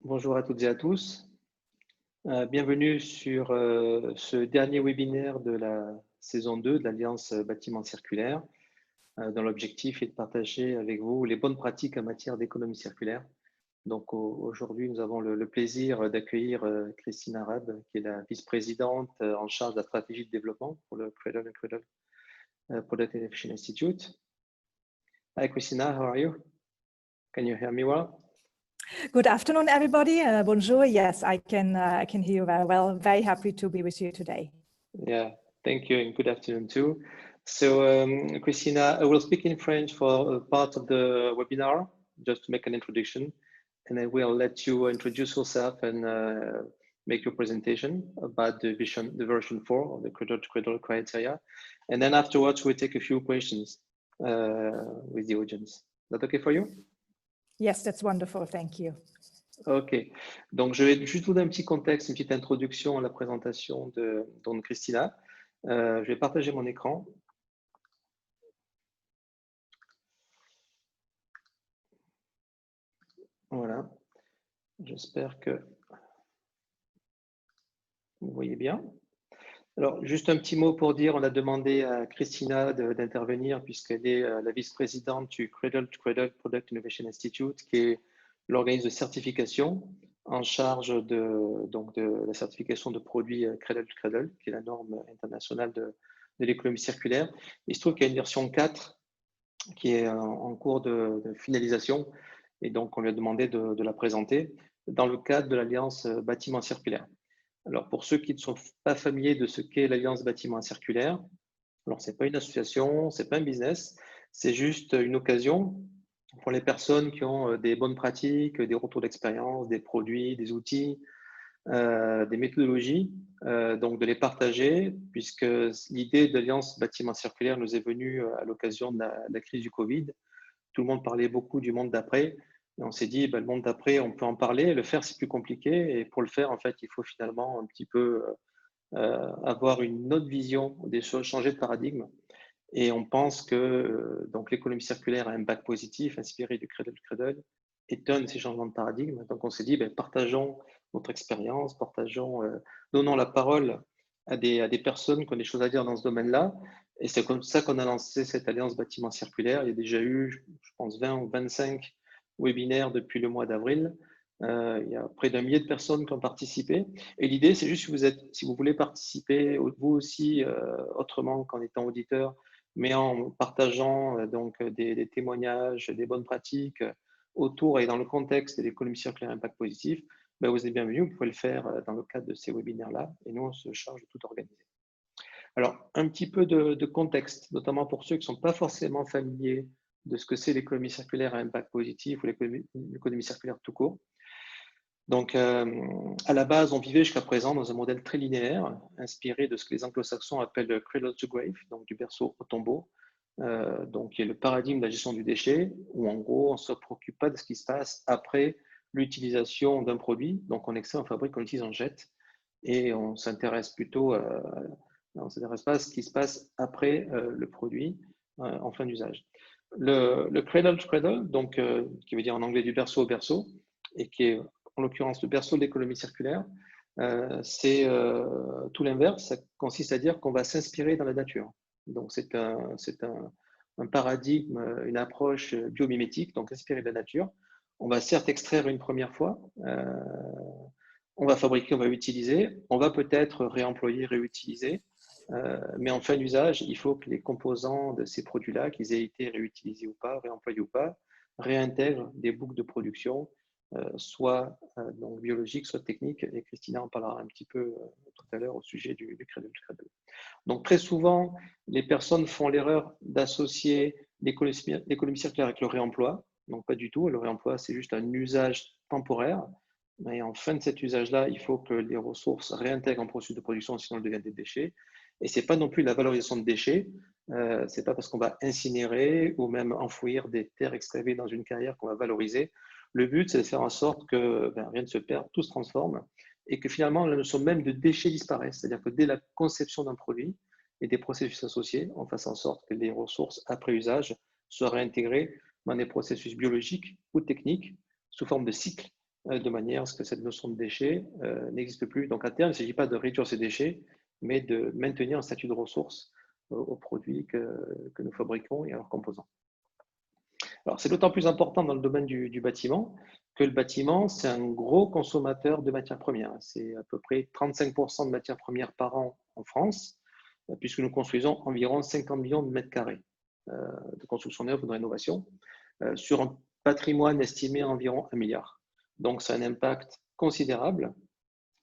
Bonjour à toutes et à tous. Bienvenue sur ce dernier webinaire de la saison 2 de l'Alliance Bâtiment Circulaire, dont l'objectif est de partager avec vous les bonnes pratiques en matière d'économie circulaire. Donc aujourd'hui, nous avons le plaisir d'accueillir Christina Raab, qui est la vice-présidente en charge de la stratégie de développement pour le Cradle Product Innovation Institute. Hi Christina, how are you? Can you hear me well? Good afternoon, everybody. Bonjour. Yes, I can hear you very well. Very happy to be with you today. Yeah, thank you, and good afternoon too. So, Christina, I will speak in French for part of the webinar, just to make an introduction, and I will let you introduce yourself and make your presentation about the version 4 of the Cradle criteria, and then afterwards we'll take a few questions with the audience. Is that okay for you? Yes, that's wonderful. Thank you. Ok, donc je vais juste vous donner un petit contexte, une petite introduction à la présentation de Christina. Je vais partager mon écran. Voilà, j'espère que vous voyez bien. Alors, juste un petit mot pour dire, on a demandé à Christina d'intervenir puisqu'elle est la vice-présidente du Cradle Product Innovation Institute, qui est l'organisme de certification en charge de la certification de produits Cradle, qui est la norme internationale de l'économie circulaire. Il se trouve qu'il y a une version 4 qui est en cours de finalisation, et donc on lui a demandé de la présenter dans le cadre de l'Alliance Bâtiment Circulaire. Alors, pour ceux qui ne sont pas familiers de ce qu'est l'Alliance Bâtiment Circulaire, alors ce n'est pas une association, ce n'est pas un business, c'est juste une occasion pour les personnes qui ont des bonnes pratiques, des retours d'expérience, des produits, des outils, des méthodologies, donc de les partager, puisque l'idée de l'Alliance Bâtiment Circulaire nous est venue à l'occasion de la crise du Covid. Tout le monde parlait beaucoup du monde d'après. Et on s'est dit, le monde d'après, on peut en parler, le faire, c'est plus compliqué. Et pour le faire, en fait, il faut finalement un petit peu avoir une autre vision des choses, changer de paradigme. Et on pense que donc l'économie circulaire a un impact positif, inspiré du Cradle, est un de ces changements de paradigme. Donc on s'est dit, partageons notre expérience, donnons la parole à des personnes qui ont des choses à dire dans ce domaine-là. Et c'est comme ça qu'on a lancé cette Alliance Bâtiment Circulaire. Il y a déjà eu, je pense, 20 ou 25 webinaires depuis le mois d'avril. Il y a près d'1 millier de personnes qui ont participé. Et l'idée, c'est juste si vous voulez participer, vous aussi, autrement qu'en étant auditeur, mais en partageant donc des témoignages, des bonnes pratiques autour et dans le contexte de l'économie circulaire impact positif, vous êtes bienvenus, vous pouvez le faire dans le cadre de ces webinaires-là, et nous, on se charge de tout organiser. Alors, un petit peu de contexte, notamment pour ceux qui ne sont pas forcément familiers de ce que c'est l'économie circulaire à impact positif ou l'économie circulaire tout court. Donc, à la base, on vivait jusqu'à présent dans un modèle très linéaire, inspiré de ce que les anglo-saxons appellent le cradle to grave, donc du berceau au tombeau, donc qui est le paradigme de la gestion du déchet, où en gros, on ne se préoccupe pas de ce qui se passe après l'utilisation d'un produit. Donc, on extrait, on fabrique, on utilise, on jette, et on s'intéresse plutôt, on ne s'intéresse pas à ce qui se passe après le produit en fin d'usage. Le cradle to cradle, donc qui veut dire en anglais du berceau au berceau, et qui est en l'occurrence le berceau de l'économie circulaire, c'est tout l'inverse. Ça consiste à dire qu'on va s'inspirer dans la nature. Donc c'est un paradigme, une approche biomimétique, donc inspiré de la nature. On va certes extraire une première fois, on va fabriquer, on va utiliser, on va peut-être réemployer, réutiliser, mais en fin d'usage, il faut que les composants de ces produits-là, qu'ils aient été réutilisés ou pas, réemployés ou pas, réintègrent des boucles de production, soit donc biologiques, soit techniques, et Christina en parlera un petit peu tout à l'heure au sujet du Cradle. Donc très souvent, les personnes font l'erreur d'associer l'économie circulaire avec le réemploi. Donc pas du tout, le réemploi c'est juste un usage temporaire, mais en fin de cet usage-là, il faut que les ressources réintègrent en processus de production, sinon elles deviennent des déchets. Et ce n'est pas non plus la valorisation de déchets, ce n'est pas parce qu'on va incinérer ou même enfouir des terres excavées dans une carrière qu'on va valoriser. Le but, c'est de faire en sorte que rien ne se perde, tout se transforme et que finalement, la notion même de déchets disparaisse. C'est-à-dire que dès la conception d'un produit et des processus associés, on fasse en sorte que les ressources après usage soient réintégrées dans des processus biologiques ou techniques sous forme de cycle de manière à ce que cette notion de déchet n'existe plus. Donc à terme, il ne s'agit pas de réduire ces déchets, mais de maintenir un statut de ressource aux produits que nous fabriquons et à leurs composants. Alors c'est d'autant plus important dans le domaine du bâtiment que le bâtiment, c'est un gros consommateur de matières premières. C'est à peu près 35% de matières premières par an en France, puisque nous construisons environ 50 millions de mètres carrés de construction neuve ou de rénovation, sur un patrimoine estimé à environ 1 milliard. Donc, c'est un impact considérable.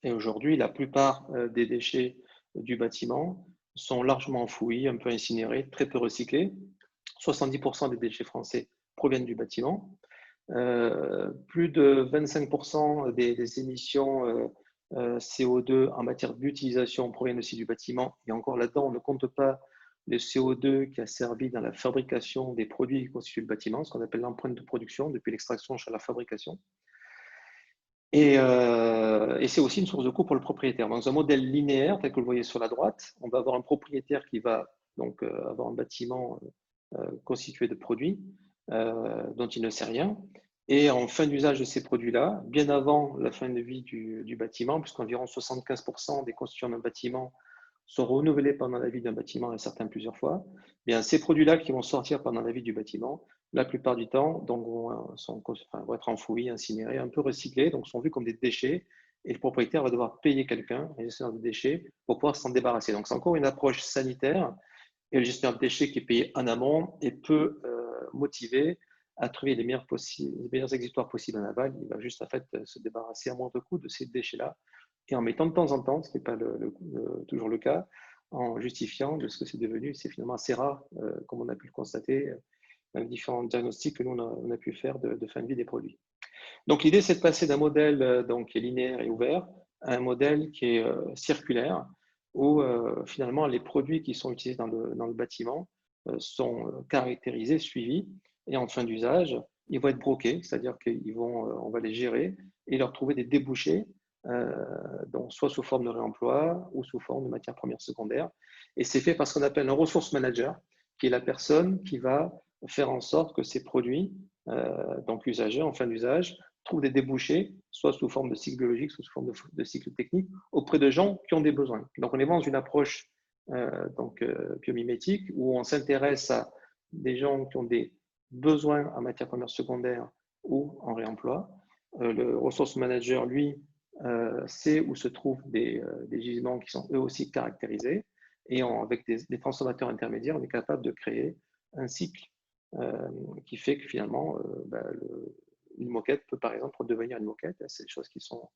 Et aujourd'hui, la plupart des déchets du bâtiment sont largement enfouis, un peu incinérés, très peu recyclés. 70% des déchets français proviennent du bâtiment. Plus de 25% des émissions CO2 en matière d'utilisation proviennent aussi du bâtiment. Et encore là-dedans, on ne compte pas le CO2 qui a servi dans la fabrication des produits qui constituent le bâtiment, ce qu'on appelle l'empreinte de production, depuis l'extraction jusqu'à la fabrication. Et c'est aussi une source de coût pour le propriétaire. Dans un modèle linéaire, tel que vous le voyez sur la droite, on va avoir un propriétaire qui va donc avoir un bâtiment constitué de produits dont il ne sait rien. Et en fin d'usage de ces produits-là, bien avant la fin de vie du bâtiment, puisqu'environ 75% des constituants d'un bâtiment sont renouvelés pendant la vie d'un bâtiment et certains plusieurs fois, bien ces produits-là qui vont sortir pendant la vie du bâtiment, la plupart du temps donc, vont être enfouis, incinérés, un peu recyclés, donc sont vus comme des déchets, et le propriétaire va devoir payer quelqu'un, un gestionnaire de déchets, pour pouvoir s'en débarrasser. Donc c'est encore une approche sanitaire, et le gestionnaire de déchets qui est payé en amont et peut motiver à trouver les meilleurs exutoires possibles en aval. Il va juste en fait se débarrasser à moindre coût de ces déchets-là, et en mettant de temps en temps, ce qui n'est pas toujours le cas, en justifiant de ce que c'est devenu. C'est finalement assez rare, comme on a pu le constater dans les différents diagnostics que nous on a pu faire de fin de vie des produits. Donc l'idée, c'est de passer d'un modèle qui est linéaire et ouvert à un modèle qui est circulaire, où finalement les produits qui sont utilisés dans le bâtiment sont caractérisés, suivis, et en fin d'usage, ils vont être broqués, c'est-à-dire qu'on va les gérer et leur trouver des débouchés, donc soit sous forme de réemploi ou sous forme de matières premières secondaires. Et c'est fait par ce qu'on appelle un resource manager, qui est la personne qui va faire en sorte que ces produits, donc usagés en fin d'usage, trouvent des débouchés, soit sous forme de cycle biologique, soit sous forme de cycle technique, auprès de gens qui ont des besoins. Donc on est dans une approche biomimétique où on s'intéresse à des gens qui ont des besoins en matières premières secondaires ou en réemploi. Le resource manager, lui, sait où se trouvent des gisements qui sont eux aussi caractérisés, et avec des transformateurs intermédiaires, on est capable de créer un cycle qui fait que finalement, une moquette peut par exemple devenir une moquette, c'est des choses qui sont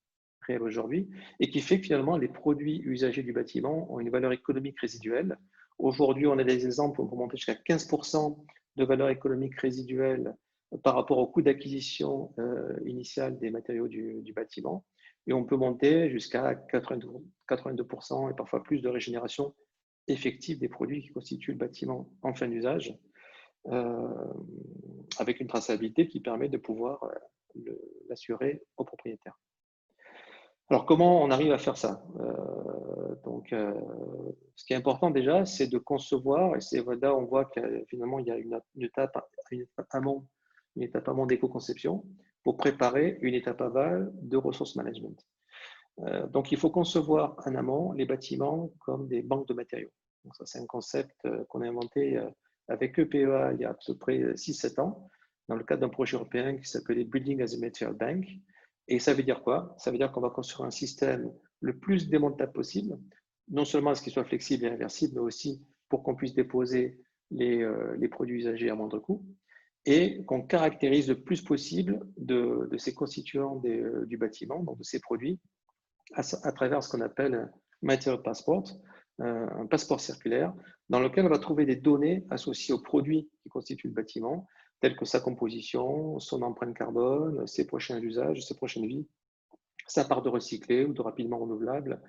réelles aujourd'hui, et qui fait que finalement les produits usagés du bâtiment ont une valeur économique résiduelle. Aujourd'hui, on a des exemples, on peut monter jusqu'à 15% de valeur économique résiduelle par rapport au coût d'acquisition initial des matériaux du bâtiment, et on peut monter jusqu'à 82% et parfois plus de régénération effective des produits qui constituent le bâtiment en fin d'usage, avec une traçabilité qui permet de pouvoir l'assurer aux propriétaires. Alors, comment on arrive à faire ça? Ce qui est important déjà, c'est de concevoir, et c'est là on voit que finalement il y a une étape amont, une étape amont d'éco-conception pour préparer une étape aval de ressources management. Donc, il faut concevoir en amont les bâtiments comme des banques de matériaux. Donc, ça, c'est un concept qu'on a inventé avec EPEA il y a à peu près 6-7 ans, dans le cadre d'un projet européen qui s'appelait Building as a Material Bank. Et ça veut dire quoi? Ça veut dire qu'on va construire un système le plus démontable possible, non seulement à ce qu'il soit flexible et inversible, mais aussi pour qu'on puisse déposer les produits usagés à moindre coût, et qu'on caractérise le plus possible de ces constituants du bâtiment, donc de ces produits, à travers ce qu'on appelle un Material Passport, un passeport circulaire, dans lequel on va trouver des données associées aux produits qui constituent le bâtiment, telles que sa composition, son empreinte carbone, ses prochains usages, ses prochaines vies, sa part de recyclé ou de rapidement renouvelable,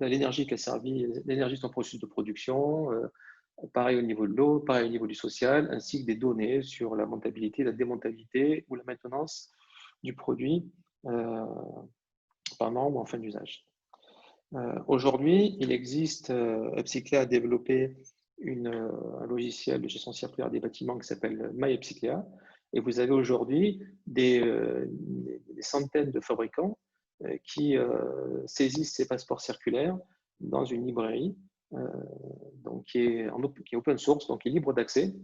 l'énergie qui a servi, l'énergie de son processus de production, pareil au niveau de l'eau, pareil au niveau du social, ainsi que des données sur la montabilité, la démontabilité ou la maintenance du produit pendant ou en fin d'usage. Aujourd'hui, il existe, Upcyclea a développé un logiciel de gestion circulaire des bâtiments qui s'appelle MyUpcyclea Et vous avez aujourd'hui des centaines de fabricants qui saisissent ces passeports circulaires dans une librairie donc qui est open source, donc qui est libre d'accès.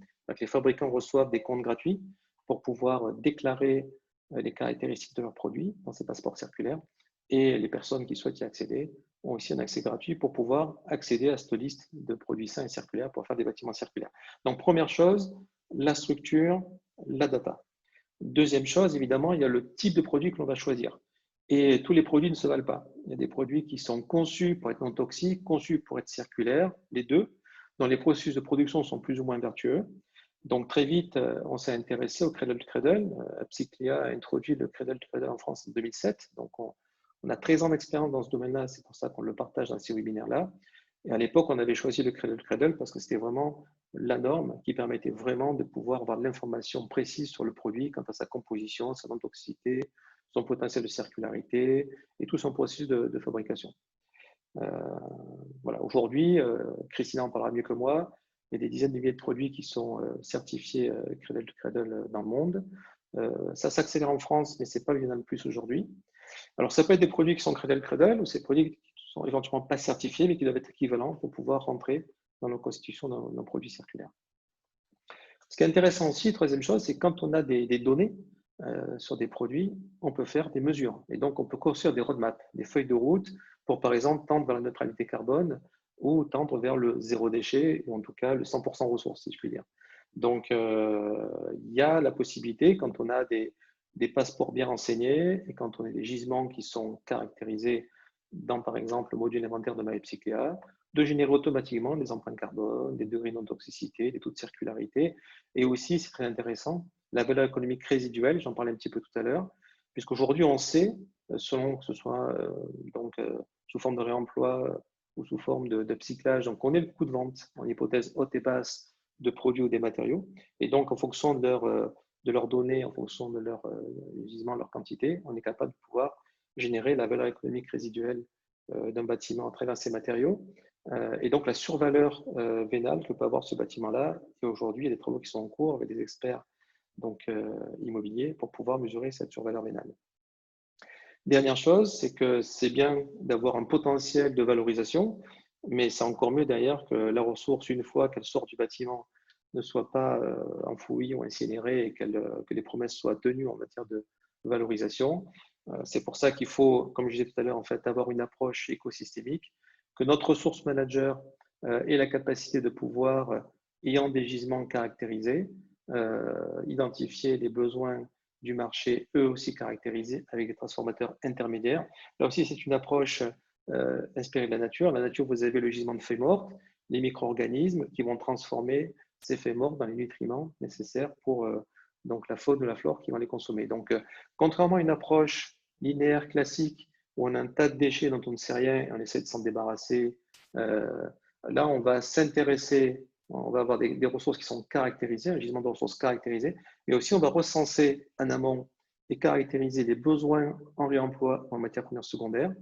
Les fabricants reçoivent des comptes gratuits pour pouvoir déclarer les caractéristiques de leurs produits dans ces passeports circulaires. Et les personnes qui souhaitent y accéder ont aussi un accès gratuit pour pouvoir accéder à cette liste de produits sains et circulaires pour faire des bâtiments circulaires. Donc, première chose, la structure, la data. Deuxième chose, évidemment, il y a le type de produit que l'on va choisir. Et tous les produits ne se valent pas. Il y a des produits qui sont conçus pour être non toxiques, conçus pour être circulaires, les deux, dont les processus de production sont plus ou moins vertueux. Donc, très vite, on s'est intéressé au Cradle to Cradle. PSYCLIA a introduit le Cradle to Cradle en France en 2007. Donc, on a 13 ans d'expérience dans ce domaine-là, c'est pour ça qu'on le partage dans ces webinaires-là. Et à l'époque, on avait choisi le Cradle to Cradle parce que c'était vraiment la norme qui permettait vraiment de pouvoir avoir de l'information précise sur le produit quant à sa composition, sa non-toxicité, son potentiel de circularité et tout son processus de fabrication. Voilà. Aujourd'hui, Christina en parlera mieux que moi, il y a des dizaines de milliers de produits qui sont certifiés Cradle to Cradle dans le monde. Ça s'accélère en France, mais ce n'est pas le plus aujourd'hui. Alors, ça peut être des produits qui sont Cradle to Cradle ou ces produits qui sont éventuellement pas certifiés, mais qui doivent être équivalents pour pouvoir rentrer dans la constitution d'un produit circulaire. Ce qui est intéressant aussi, troisième chose, c'est quand on a des données sur des produits, on peut faire des mesures. Et donc, on peut construire des roadmaps, des feuilles de route pour, par exemple, tendre vers la neutralité carbone ou tendre vers le zéro déchet, ou en tout cas le 100% ressources, si je puis dire. Donc, il y a la possibilité, quand on a des passeports bien renseignés et quand on a des gisements qui sont caractérisés dans, par exemple, le module inventaire de PSYCLIA, de générer automatiquement des empreintes carbone, des degrés de non-toxicité, des taux de circularité. Et aussi, c'est très intéressant, la valeur économique résiduelle, j'en parlais un petit peu tout à l'heure, puisqu'aujourd'hui, on sait, selon que ce soit sous forme de réemploi ou sous forme de cyclage, donc on est le coût de vente en hypothèse haute et basse de produits ou des matériaux. Et donc, en fonction de leurs données, en fonction de leur gisement, leur quantité, on est capable de pouvoir générer la valeur économique résiduelle d'un bâtiment à travers ces matériaux. Et donc, la survaleur vénale que peut avoir ce bâtiment-là, et aujourd'hui, il y a des travaux qui sont en cours avec des experts immobiliers pour pouvoir mesurer cette survaleur vénale. Dernière chose, c'est que c'est bien d'avoir un potentiel de valorisation, mais c'est encore mieux derrière que la ressource, une fois qu'elle sort du bâtiment, ne soit pas enfouie ou incinérée et que les promesses soient tenues en matière de valorisation. C'est pour ça qu'il faut, comme je disais tout à l'heure, en fait, avoir une approche écosystémique, que notre ressource manager ait la capacité de pouvoir, ayant des gisements caractérisés, identifier les besoins du marché, eux aussi caractérisés avec des transformateurs intermédiaires. Là aussi, c'est une approche inspirée de la nature. La nature, vous avez le gisement de feuilles mortes, les micro-organismes qui vont transformer ces feuilles mortes dans les nutriments nécessaires pour donc la faune ou la flore qui vont les consommer. Donc, contrairement à une approche linéaire classique où on a un tas de déchets dont on ne sait rien et on essaie de s'en débarrasser, là, on va s'intéresser, on va avoir des ressources qui sont caractérisées, un gisement de ressources caractérisées, mais aussi on va recenser en amont et caractériser les besoins en réemploi en matière première secondaire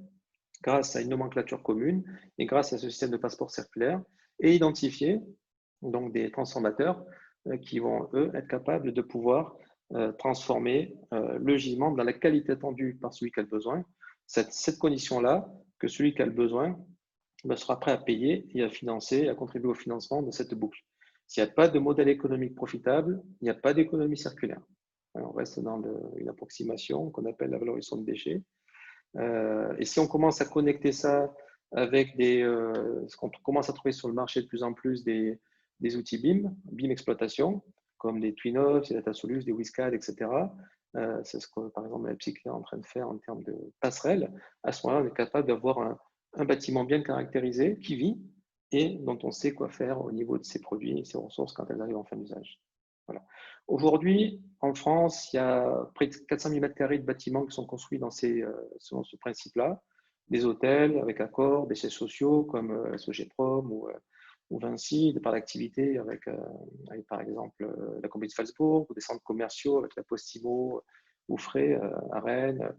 grâce à une nomenclature commune et grâce à ce système de passeport circulaire et identifier donc des transformateurs qui vont, eux, être capables de pouvoir transformer le gisement dans la qualité attendue par celui qui a le besoin. Cette condition-là, que celui qui a le besoin sera prêt à payer et à financer, à contribuer au financement de cette boucle. S'il n'y a pas de modèle économique profitable, il n'y a pas d'économie circulaire. Alors, on reste dans une approximation qu'on appelle la valorisation de déchets. Et si on commence à connecter ça avec ce qu'on commence à trouver sur le marché de plus en plus des outils BIM exploitation, comme des Twinops, des DataSolus, des WizCAD, etc. C'est ce que, par exemple, la PSYCLIA est en train de faire en termes de passerelles. À ce moment-là, on est capable d'avoir un bâtiment bien caractérisé, qui vit, et dont on sait quoi faire au niveau de ses produits et ses ressources quand elles arrivent en fin d'usage. Voilà. Aujourd'hui, en France, il y a près de 400 000 m² de bâtiments qui sont construits selon ce principe-là. Des hôtels avec accord, des sièges sociaux comme SOGEPROM ou Vinci, par l'activité avec, par exemple la Compagnie de Salzbourg, ou des centres commerciaux avec la Postimo ou Fray à Rennes,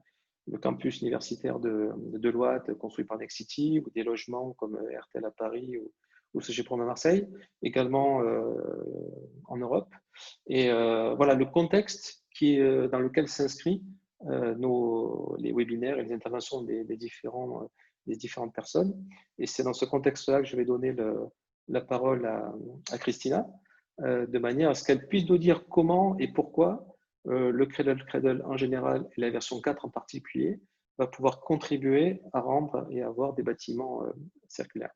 le campus universitaire de Deloitte construit par Nexity, ou des logements comme RTL à Paris au CG Prom à Marseille, également en Europe. Et voilà le contexte dans lequel s'inscrit les webinaires et les interventions des différentes personnes. Et c'est dans ce contexte-là que je vais donner la parole à Christina, de manière à ce qu'elle puisse nous dire comment et pourquoi le Cradle en général et la version 4 en particulier va pouvoir contribuer à rendre et à avoir des bâtiments circulaires.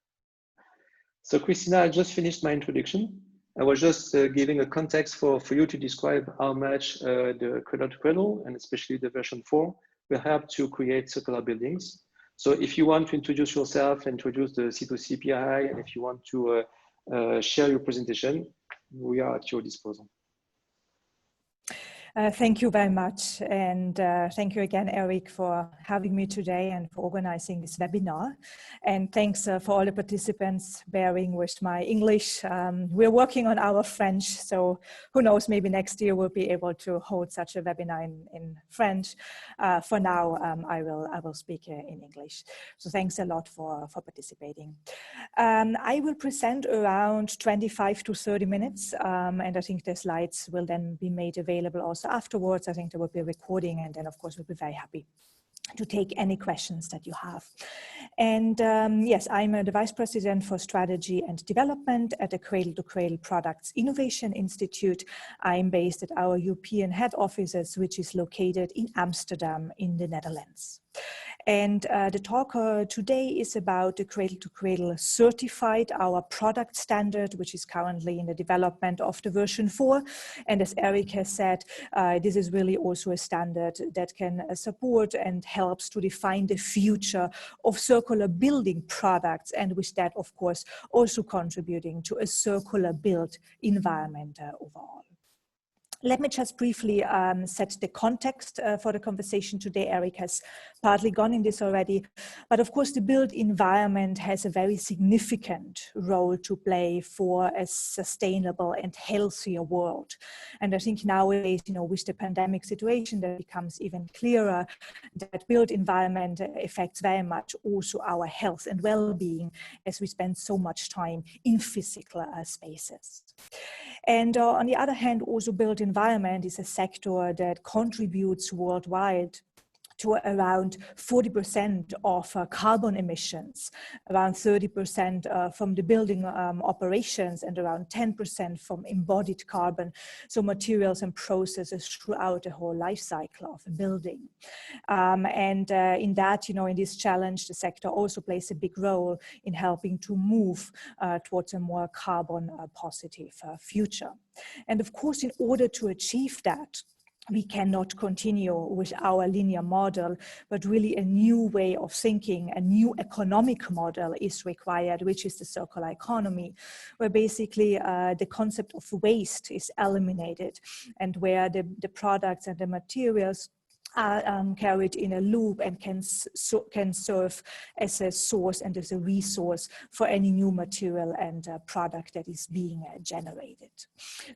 So Christina, I just finished my introduction. I was just giving a context for you to describe how much the Cradle and especially the version 4 will help to create circular buildings. So if you want to introduce yourself, introduce the C2CPII, and if you want to share your presentation, we are at your disposal. Thank you very much. And thank you again, Eric, for having me today and for organizing this webinar. And thanks for all the participants bearing with my English. We're working on our French, so who knows, maybe next year we'll be able to hold such a webinar in French. For now, I will speak in English. So thanks a lot for participating. I will present around 25 to 30 minutes, and I think the slides will then be made available also afterwards. I think there will be a recording, and then of course we'll be very happy to take any questions that you have. And yes, I'm the Vice President for Strategy and Development at the Cradle to Cradle Products Innovation Institute. I'm based at our European head offices, which is located in Amsterdam in the Netherlands. And the talk today is about the Cradle to Cradle certified, our product standard, which is currently in the development of the version 4. And as Eric has said, this is really also a standard that can support and helps to define the future of circular building products. And with that, of course, also contributing to a circular built environment overall. Let me just briefly set the context for the conversation today. Eric has partly gone in this already, but of course the built environment has a very significant role to play for a sustainable and healthier world. And I think nowadays, with the pandemic situation, that becomes even clearer that built environment affects very much also our health and well-being as we spend so much time in physical spaces. And on the other hand, also built environment is a sector that contributes worldwide to around 40% of carbon emissions, around 30% from the building operations, and around 10% from embodied carbon, so materials and processes throughout the whole life cycle of a building. In that, in this challenge, the sector also plays a big role in helping to move towards a more carbon positive future. And of course, in order to achieve that, we cannot continue with our linear model, but really a new way of thinking, a new economic model is required, which is the circular economy, where basically the concept of waste is eliminated and where the products and the materials are carried in a loop and can serve as a source and as a resource for any new material and product that is being generated.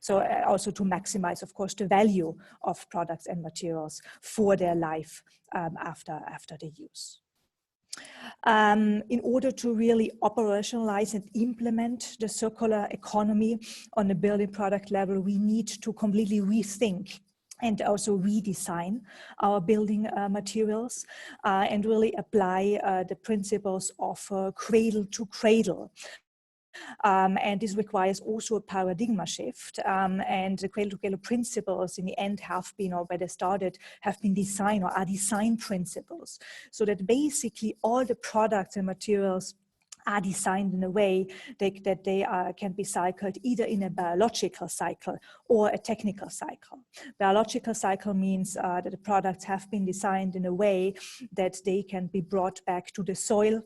So also to maximize, of course, the value of products and materials for their life after the use. In order to really operationalize and implement the circular economy on the building product level, we need to completely rethink and also redesign our building materials and really apply the principles of cradle to cradle. And this requires also a paradigm shift. And the cradle to cradle principles in the end have been, or where they started, have been designed or are design principles. So that basically all the products and materials are designed in a way that they can be cycled either in a biological cycle or a technical cycle. Biological cycle means that the products have been designed in a way that they can be brought back to the soil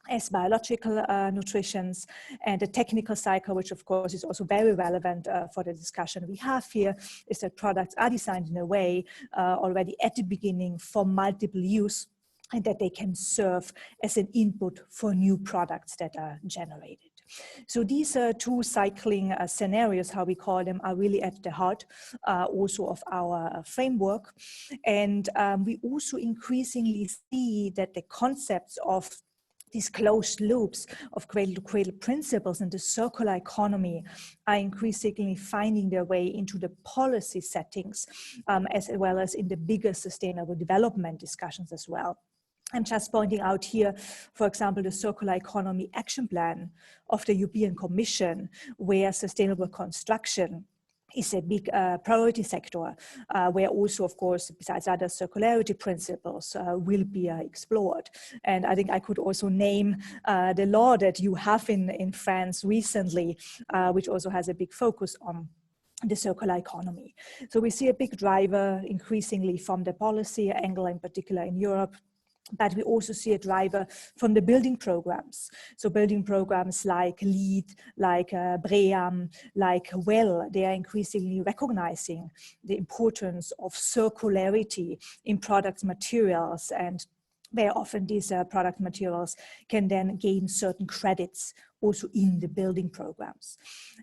as biological nutritions, and the technical cycle, which of course is also very relevant for the discussion we have here, is that products are designed in a way already at the beginning for multiple use, and that they can serve as an input for new products that are generated. So these two cycling scenarios, how we call them, are really at the heart also of our framework. And we also increasingly see that the concepts of these closed loops of cradle-to-cradle principles and the circular economy are increasingly finding their way into the policy settings, as well as in the bigger sustainable development discussions as well. I'm just pointing out here, for example, the Circular Economy Action Plan of the European Commission, where sustainable construction is a big priority sector, where also, of course, besides other circularity principles, will be explored. And I think I could also name the law that you have in France recently, which also has a big focus on the circular economy. So we see a big driver increasingly from the policy angle, in particular in Europe, but we also see a driver from the building programs. So building programs like LEED, like BREEAM, like WELL, they are increasingly recognizing the importance of circularity in product materials, and very often these product materials can then gain certain credits also in the building programs.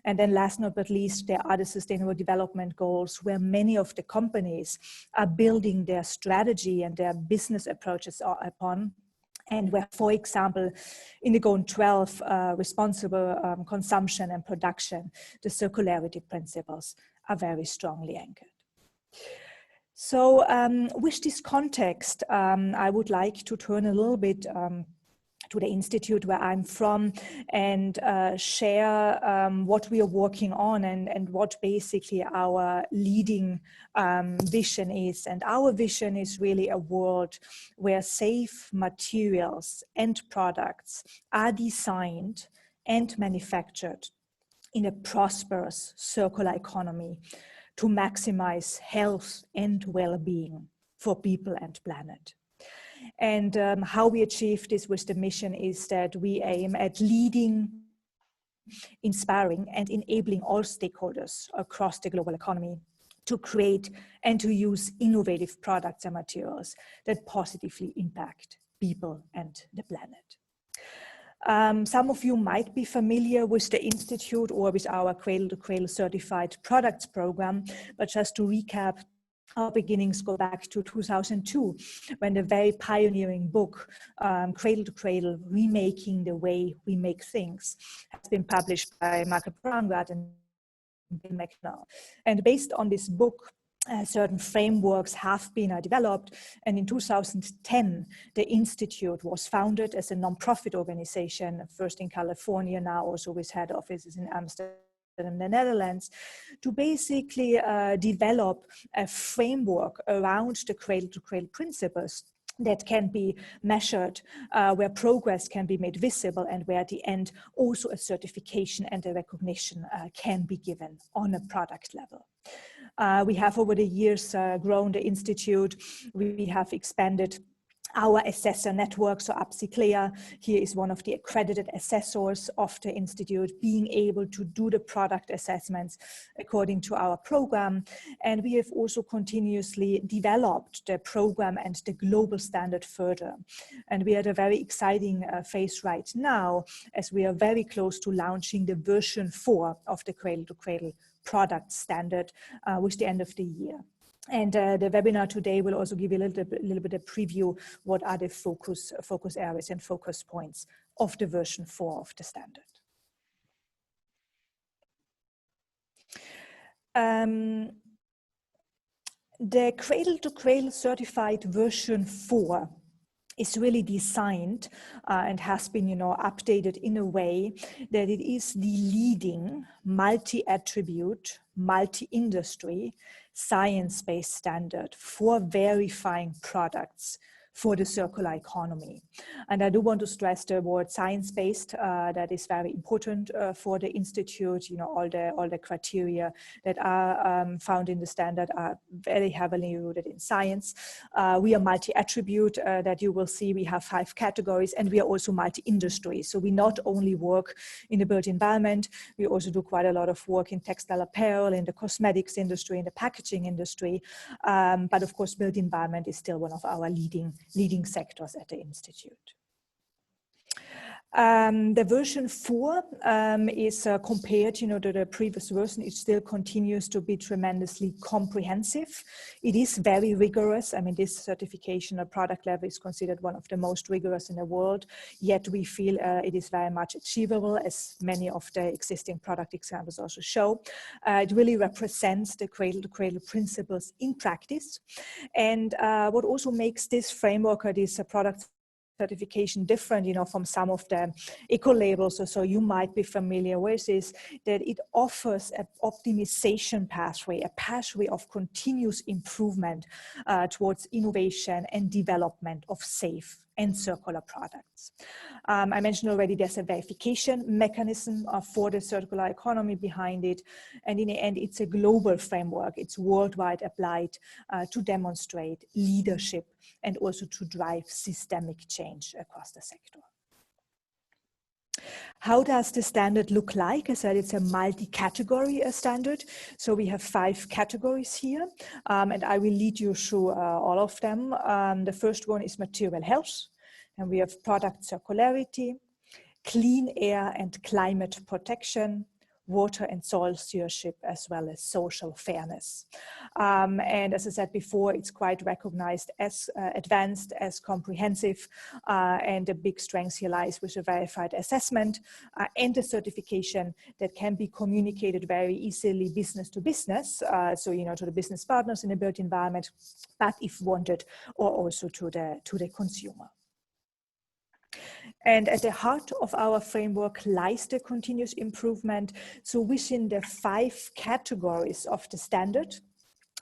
And then last but not least, there are the sustainable development goals, where many of the companies are building their strategy and their business approaches upon, and where, for example, in the Goal 12, responsible consumption and production, the circularity principles are very strongly anchored. So with this context, I would like to turn a little bit to the institute where I'm from and share what we are working on and what basically our leading vision is. And our vision is really a world where safe materials and products are designed and manufactured in a prosperous circular economy to maximize health and well-being for people and planet. And how we achieve this with the mission is that we aim at leading, inspiring, and enabling all stakeholders across the global economy to create and to use innovative products and materials that positively impact people and the planet. Some of you might be familiar with the Institute or with our Cradle-to-Cradle Certified Products Program, but just to recap, our beginnings go back to 2002, when the very pioneering book, Cradle to Cradle, Remaking the Way We Make Things, has been published by Michael Braunrat and Bill McNall. And based on this book, certain frameworks have been developed, and in 2010 the Institute was founded as a non-profit organization, first in California, now also with head offices in Amsterdam in the Netherlands, to basically develop a framework around the cradle-to-cradle principles that can be measured, where progress can be made visible, and where at the end also a certification and a recognition can be given on a product level. We have over the years grown the Institute. We have expanded our assessor network, so APSICLEA here is one of the accredited assessors of the Institute, being able to do the product assessments according to our program. And we have also continuously developed the program and the global standard further. And we are at a very exciting phase right now, as we are very close to launching the version 4 of the Cradle-to-Cradle product standard with the end of the year. And the webinar today will also give you a little bit of preview what are the focus areas and focus points of the version 4 of the standard. The Cradle-to-Cradle certified version 4 is really designed and has been, updated in a way that it is the leading multi-attribute, multi-industry, science-based standard for verifying products for the circular economy. And I do want to stress the word science-based. That is very important for the Institute. All the criteria that are found in the standard are very heavily rooted in science. We are multi-attribute that you will see. We have 5 categories, and we are also multi-industry. So we not only work in the built environment, we also do quite a lot of work in textile apparel, in the cosmetics industry, in the packaging industry. But of course, built environment is still one of our leading sectors at the Institute. The version 4 is compared, to the previous version. It still continues to be tremendously comprehensive. It is very rigorous. I mean, this certification at product level is considered one of the most rigorous in the world, yet we feel it is very much achievable, as many of the existing product examples also show. It really represents the cradle-to-cradle principles in practice. And what also makes this framework or this product certification different, from some of the eco labels or so you might be familiar with, is that it offers an optimization pathway, a pathway of continuous improvement towards innovation and development of safe and circular products. I mentioned already there's a verification mechanism for the circular economy behind it. And in the end, it's a global framework. It's worldwide applied to demonstrate leadership and also to drive systemic change across the sector. How does the standard look like? I said it's a multi-category standard. So we have 5 categories here, and I will lead you through all of them. The first one is material health, and we have product circularity, clean air and climate protection, water and soil stewardship, as well as social fairness. And as I said before, it's quite recognized as advanced, as comprehensive, and the big strength here lies with a verified assessment and a certification that can be communicated very easily business to business, so to the business partners in the built environment, but if wanted, or also to the consumer. And at the heart of our framework lies the continuous improvement. So within the 5 categories of the standard,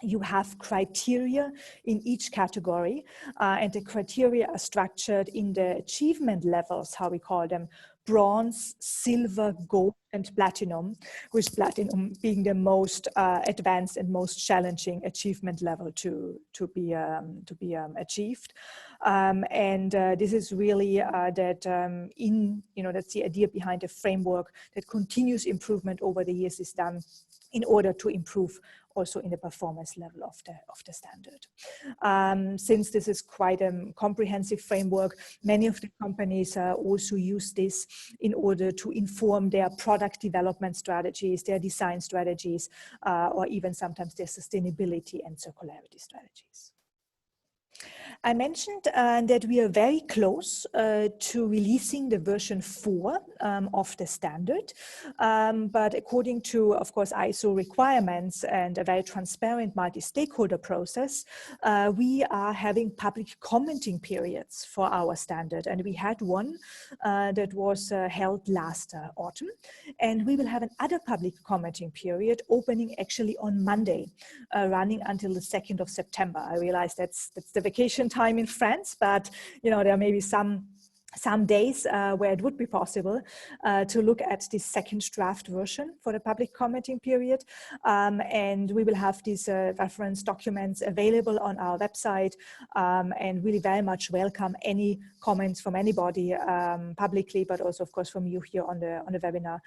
you have criteria in each category, and the criteria are structured in the achievement levels, how we call them: bronze, silver, gold, and platinum, with platinum being the most advanced and most challenging achievement level to be achieved. This is really that's the idea behind the framework, that continuous improvement over the years is done in order to improve also in the performance level of the standard. Since this is quite a comprehensive framework, many of the companies also use this in order to inform their product development strategies, their design strategies, or even sometimes their sustainability and circularity strategies. I mentioned that we are very close to releasing the version 4 of the standard, but according to, of course, ISO requirements and a very transparent multi-stakeholder process, we are having public commenting periods for our standard, and we had one that was held last autumn, and we will have another public commenting period opening actually on Monday, running until the 2nd of September. I realize that's the vacation time in France, but there may be some days where it would be possible to look at the second draft version for the public commenting period. And we will have these reference documents available on our website, and really very much welcome any comments from anybody publicly, but also of course from you here on the webinar,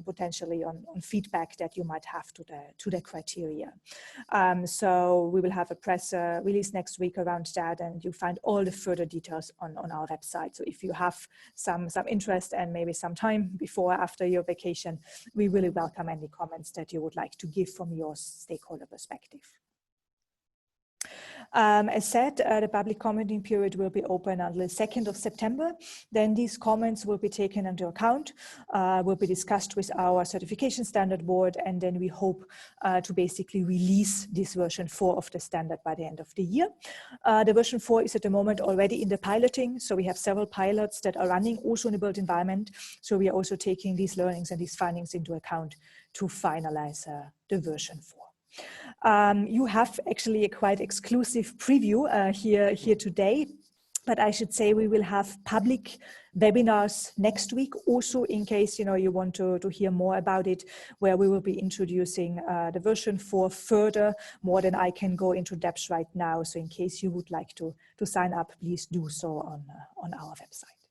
potentially on feedback that you might have to the criteria. So we will have a press release next week around that, and you'll find all the further details on our website. So if you have some interest and maybe some time before or after your vacation, we really welcome any comments that you would like to give from your stakeholder perspective. As said, the public commenting period will be open until the 2nd of September. Then these comments will be taken into account, will be discussed with our certification standard board, and then we hope to basically release this version 4 of the standard by the end of the year. The version 4 is at the moment already in the piloting, so we have several pilots that are running also in the built environment. So we are also taking these learnings and these findings into account to finalize the version 4. You have actually a quite exclusive preview here today, but I should say we will have public webinars next week also, in case you want to hear more about it, where we will be introducing the version 4 further, more than I can go into depth right now. So in case you would like to sign up, please do so on our website.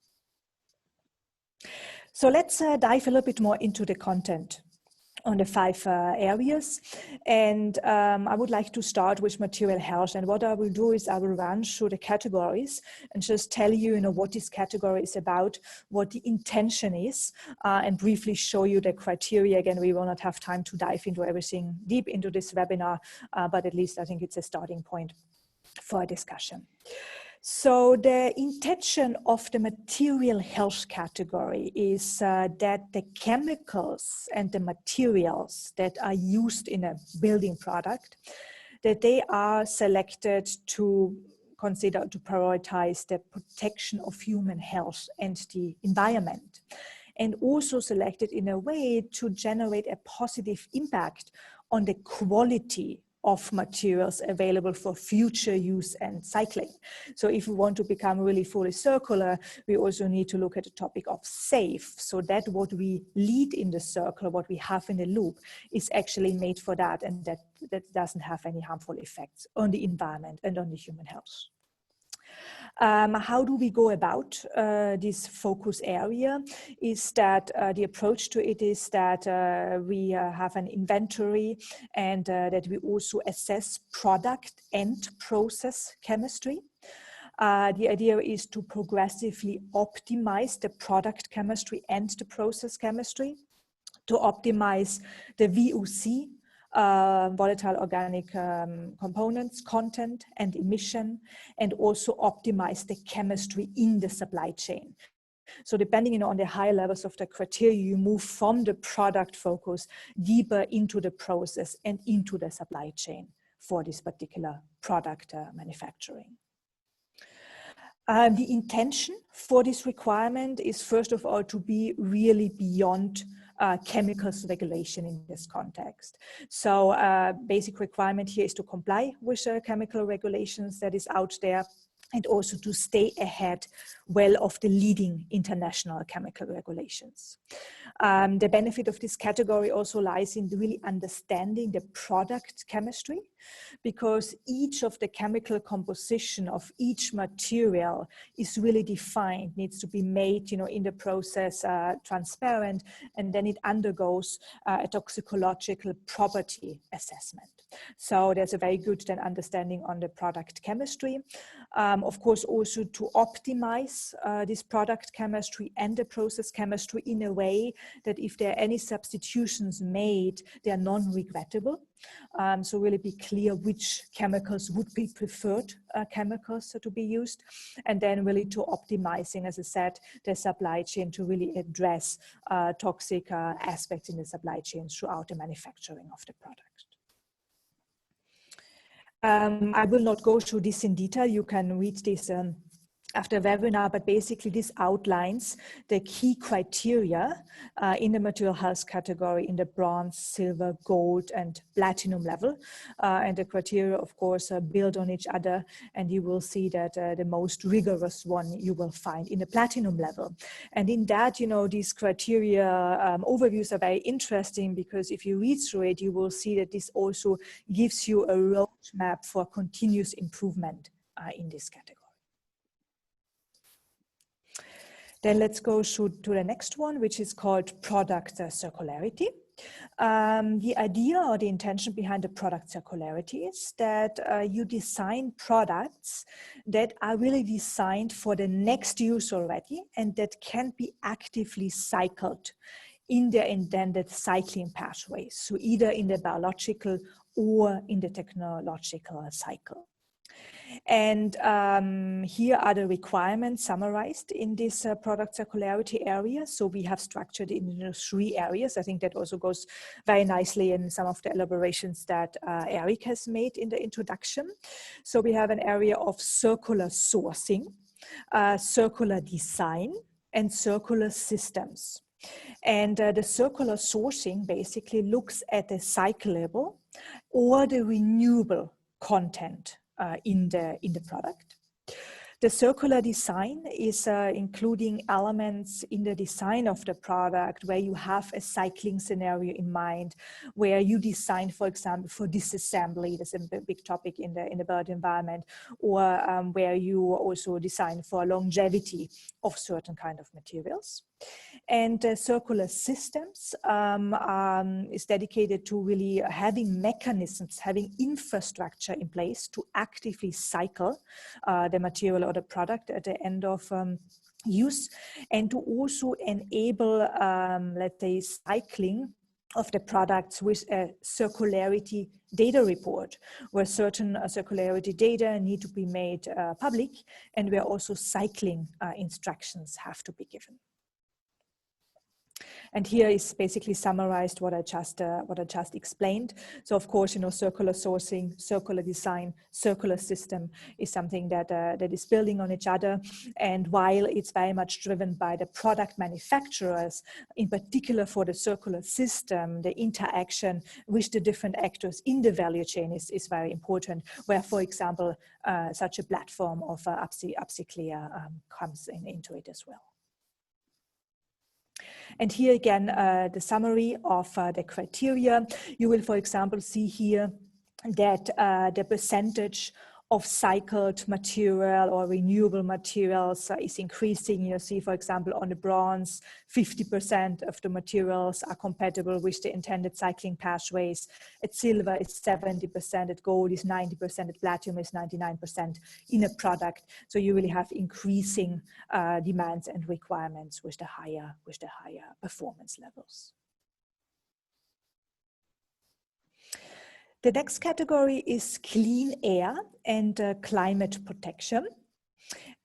So let's dive a little bit more into the content on the 5 areas. And I would like to start with material health. And what I will do is I will run through the categories and just tell you, what this category is about, what the intention is, and briefly show you the criteria. Again, we will not have time to dive into everything deep into this webinar, but at least I think it's a starting point for a discussion. So the intention of the material health category is that the chemicals and the materials that are used in a building product, that they are selected to consider, to prioritize the protection of human health and the environment, and also selected in a way to generate a positive impact on the quality of materials available for future use and cycling. So if we want to become really fully circular, we also need to look at the topic of safe, so that what we lead in the circle, what we have in the loop, is actually made for that, and that doesn't have any harmful effects on the environment and on the human health. How do we go about this focus area? Is that the approach to it is that we have an inventory, and that we also assess product and process chemistry. The idea is to progressively optimize the product chemistry and the process chemistry, to optimize the VOC, volatile organic components, content and emission, and also optimize the chemistry in the supply chain. So depending on the higher levels of the criteria, you move from the product focus deeper into the process and into the supply chain for this particular product manufacturing. The intention for this requirement is, first of all, to be really beyond chemicals regulation in this context. So basic requirement here is to comply with chemical regulations that is out there, and also to stay ahead well of the leading international chemical regulations. The benefit of this category also lies in really understanding the product chemistry, because each of the chemical composition of each material is really defined, needs to be made, in the process transparent, and then it undergoes a toxicological property assessment. So there's a very good then understanding on the product chemistry. Of course, also to optimize this product chemistry and the process chemistry in a way that if there are any substitutions made, they are non-regrettable. So really be clear which chemicals would be preferred chemicals to be used, and then really to optimizing, as I said, the supply chain to really address toxic aspects in the supply chain throughout the manufacturing of the product. I will not go through this in detail. You can read this after the webinar, but basically this outlines the key criteria in the material health category in the bronze, silver, gold, and platinum level. And the criteria, of course, build on each other, and you will see that the most rigorous one you will find in the platinum level. And in that, these criteria overviews are very interesting, because if you read through it, you will see that this also gives you a roadmap for continuous improvement in this category. Then let's go to the next one, which is called product circularity. The idea or the intention behind the product circularity is that you design products that are really designed for the next use already, and that can be actively cycled in their intended cycling pathways, so either in the biological or in the technological cycle. And here are the requirements summarized in this product circularity area. So we have structured it into 3 areas. I think that also goes very nicely in some of the elaborations that Eric has made in the introduction. So we have an area of circular sourcing, circular design, and circular systems. And the circular sourcing basically looks at the cyclable or the renewable content in the product. The circular design is including elements in the design of the product where you have a cycling scenario in mind, where you design, for example, for disassembly. That's a big topic in the built environment, or where you also design for longevity of certain kind of materials. And circular systems is dedicated to really having mechanisms, having infrastructure in place to actively cycle the material or the product at the end of use, and to also enable, let's say, cycling of the products with a circularity data report, where certain circularity data need to be made public, and where also cycling instructions have to be given. And here is basically summarized what I just explained. So of course, circular sourcing, circular design, circular system is something that is building on each other. And while it's very much driven by the product manufacturers, in particular for the circular system, the interaction with the different actors in the value chain is very important. Where, for example, such a platform of UpsiClear comes into it as well. And here again, the summary of the criteria. You will, for example, see here that the percentage of cycled material or renewable materials is increasing. You see, for example, on the bronze, 50% of the materials are compatible with the intended cycling pathways. At silver, it's 70%. At gold is 90%. At platinum is 99% in a product. So you really have increasing demands and requirements with the higher performance levels. The next category is clean air and climate protection.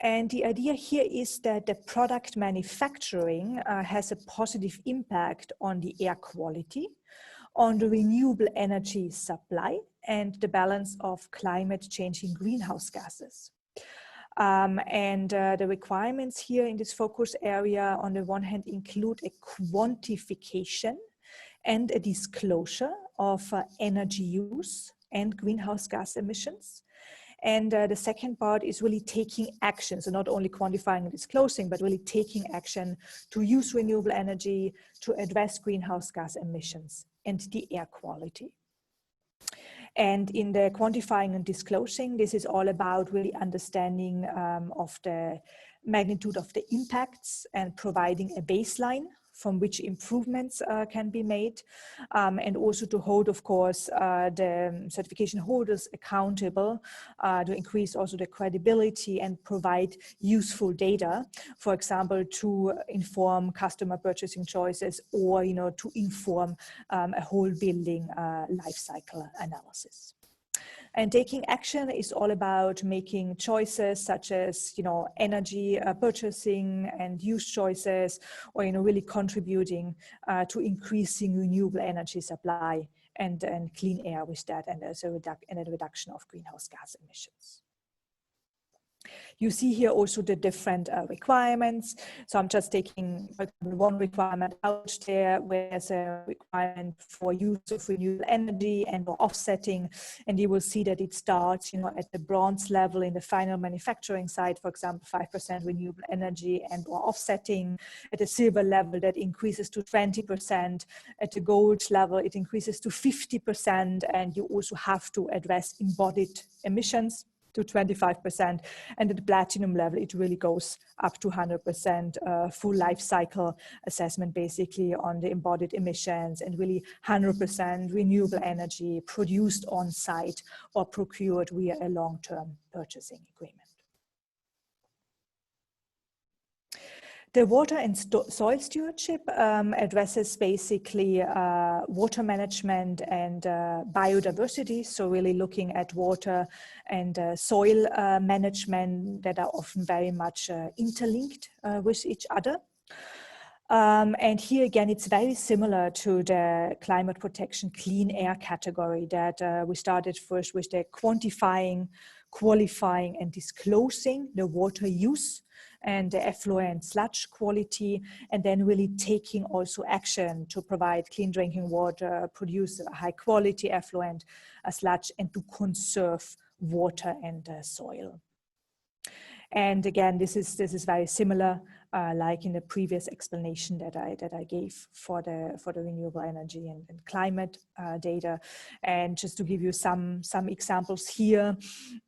And the idea here is that the product manufacturing has a positive impact on the air quality, on the renewable energy supply, and the balance of climate changing greenhouse gases. The requirements here in this focus area, on the one hand, include a quantification and a disclosure of energy use and greenhouse gas emissions. And the second part is really taking action, so not only quantifying and disclosing, but really taking action to use renewable energy, to address greenhouse gas emissions and the air quality. And in the quantifying and disclosing, this is all about really understanding of the magnitude of the impacts and providing a baseline from which improvements can be made, and also to hold, of course, the certification holders accountable to increase also the credibility and provide useful data, for example, to inform customer purchasing choices or, to inform a whole building life cycle analysis. And taking action is all about making choices such as, energy purchasing and use choices, or, really contributing to increasing renewable energy supply and clean air with that, and as a reduction of greenhouse gas emissions. You see here also the different requirements. So I'm just taking one requirement out there, where there's a requirement for use of renewable energy and or offsetting. And you will see that it starts, at the bronze level in the final manufacturing side, for example, 5% renewable energy and or offsetting. At the silver level, that increases to 20%. At the gold level, it increases to 50%. And you also have to address embodied emissions to 25%, and at the platinum level, it really goes up to 100% full life cycle assessment, basically on the embodied emissions, and really 100% renewable energy produced on site or procured via a long-term purchasing agreement. The water and soil stewardship addresses basically water management and biodiversity. So really looking at water and soil management that are often very much interlinked with each other. And here again, it's very similar to the climate protection clean air category that we started first with the quantifying, qualifying and disclosing the water use and the effluent sludge quality, and then really taking also action to provide clean drinking water, produce a high quality effluent sludge, and to conserve water and soil. And again, this is very similar like in the previous explanation that I gave for the renewable energy and climate data. And just to give you some examples here,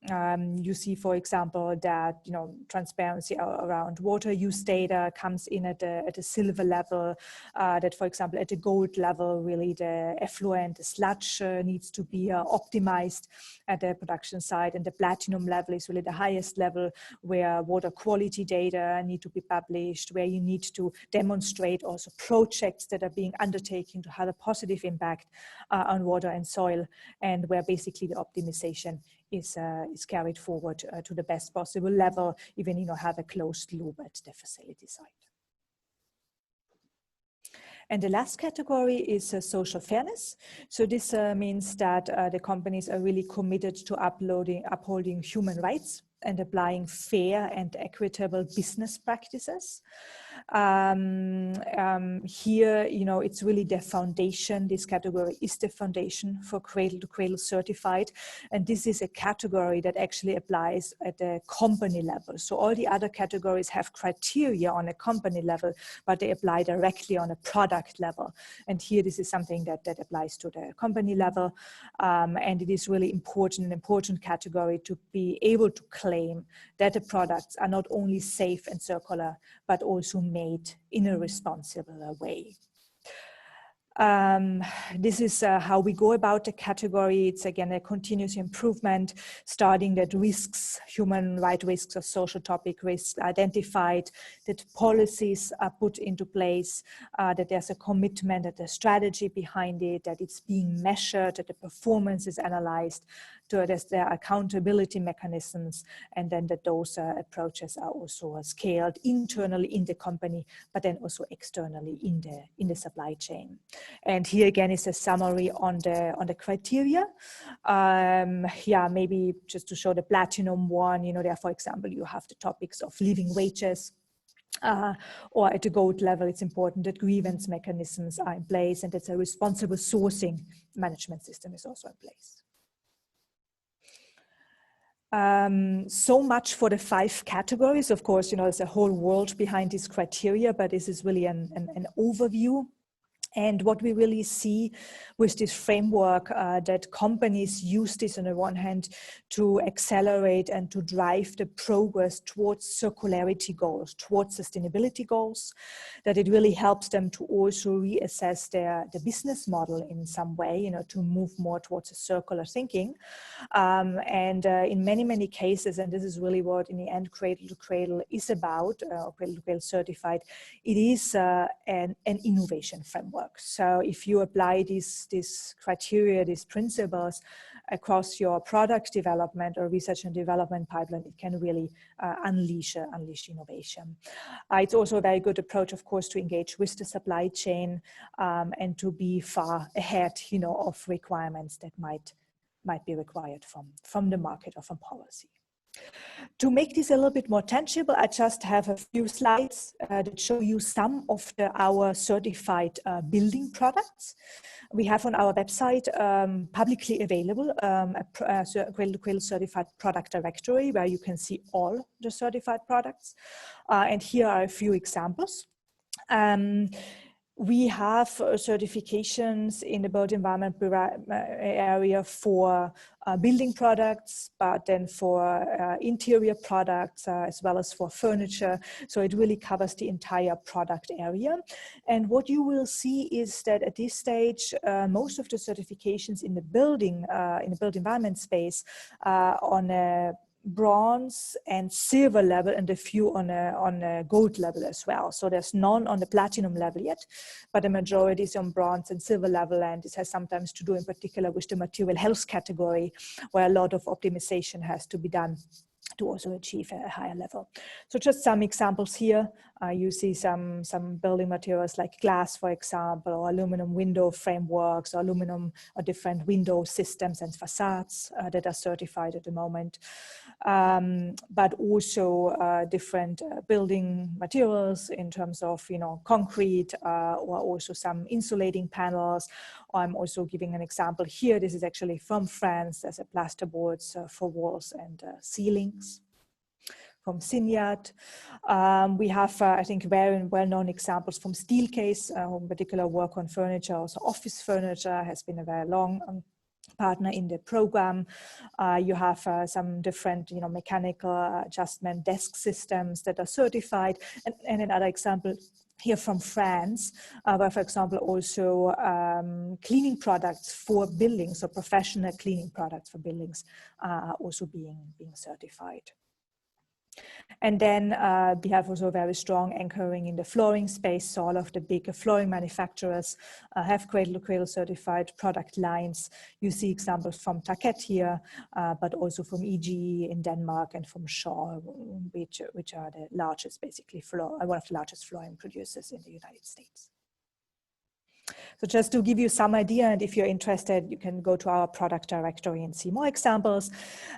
you see, for example, that transparency around water use data comes in at a silver level. That, for example, at the gold level, really the effluent, the sludge needs to be optimized at the production site, and the platinum level is really the highest level where water quality data need to be published, where you need to demonstrate also projects that are being undertaken to have a positive impact on water and soil, and where basically the optimization is carried forward to the best possible level, even have a closed loop at the facility site. And the last category is social fairness. So this means that the companies are really committed to upholding human rights and applying fair and equitable business practices. Here, it's really the foundation. This category is the foundation for Cradle to Cradle certified. And this is a category that actually applies at the company level. So all the other categories have criteria on a company level, but they apply directly on a product level. And here, this is something that applies to the company level. And it is really an important category to be able to claim that the products are not only safe and circular, but also made in a responsible way. This is how we go about the category. It's again a continuous improvement, starting that risks, human rights risks or social topic risks identified, that policies are put into place, that there's a commitment, that there's strategy behind it, that it's being measured, that the performance is analyzed, that there are accountability mechanisms, and then that those approaches are also scaled internally in the company, but then also externally in the supply chain. And here again is a summary on the criteria. Maybe just to show the platinum one, there, for example, you have the topics of living wages. Or at the gold level, it's important that grievance mechanisms are in place, and that a responsible sourcing management system is also in place. So much for the 5 categories. Of course, there's a whole world behind these criteria, but this is really an overview. And what we really see with this framework, that companies use this on the one hand to accelerate and to drive the progress towards circularity goals, towards sustainability goals, that it really helps them to also reassess the business model in some way, to move more towards a circular thinking. In many cases, and this is really what in the end Cradle to Cradle is about, Cradle to Cradle certified, it is an innovation framework. So if you apply these criteria, these principles across your product development or research and development pipeline, it can really unleash innovation. It's also a very good approach, of course, to engage with the supply chain and to be far ahead, of requirements that might be required from the market or from policy. To make this a little bit more tangible, I just have a few slides that show you some of our certified building products. We have on our website publicly available a Cradle to Cradle certified product directory where you can see all the certified products. And here are a few examples. We have certifications in the built environment area for building products, but then for interior products as well as for furniture. So it really covers the entire product area. And what you will see is that at this stage, most of the certifications in the built environment space on a bronze and silver level, and a few on a gold level as well. So there's none on the platinum level yet, but the majority is on bronze and silver level, and this has sometimes to do in particular with the material health category, where a lot of optimization has to be done to also achieve a higher level. So just some examples here. You see some building materials like glass, for example, or aluminum window frameworks, or aluminum or different window systems and facades that are certified at the moment. But also different building materials in terms of, concrete, or also some insulating panels. I'm also giving an example here. This is actually from France. There's a plasterboards for walls and ceilings Signet. We have, I think, very well-known examples from Steelcase, who in particular work on furniture. Also office furniture has been a very long partner in the program. You have some different, mechanical adjustment desk systems that are certified. And another example here from France, where, for example, also cleaning products for buildings, so professional cleaning products for buildings are also being certified. And then we have also very strong anchoring in the flooring space. So all of the big flooring manufacturers have Cradle-to-Cradle certified product lines. You see examples from Tarkett here, but also from EGE in Denmark and from Shaw, which are the largest, basically, one of the largest flooring producers in the United States. So just to give you some idea, and if you're interested, you can go to our product directory and see more examples.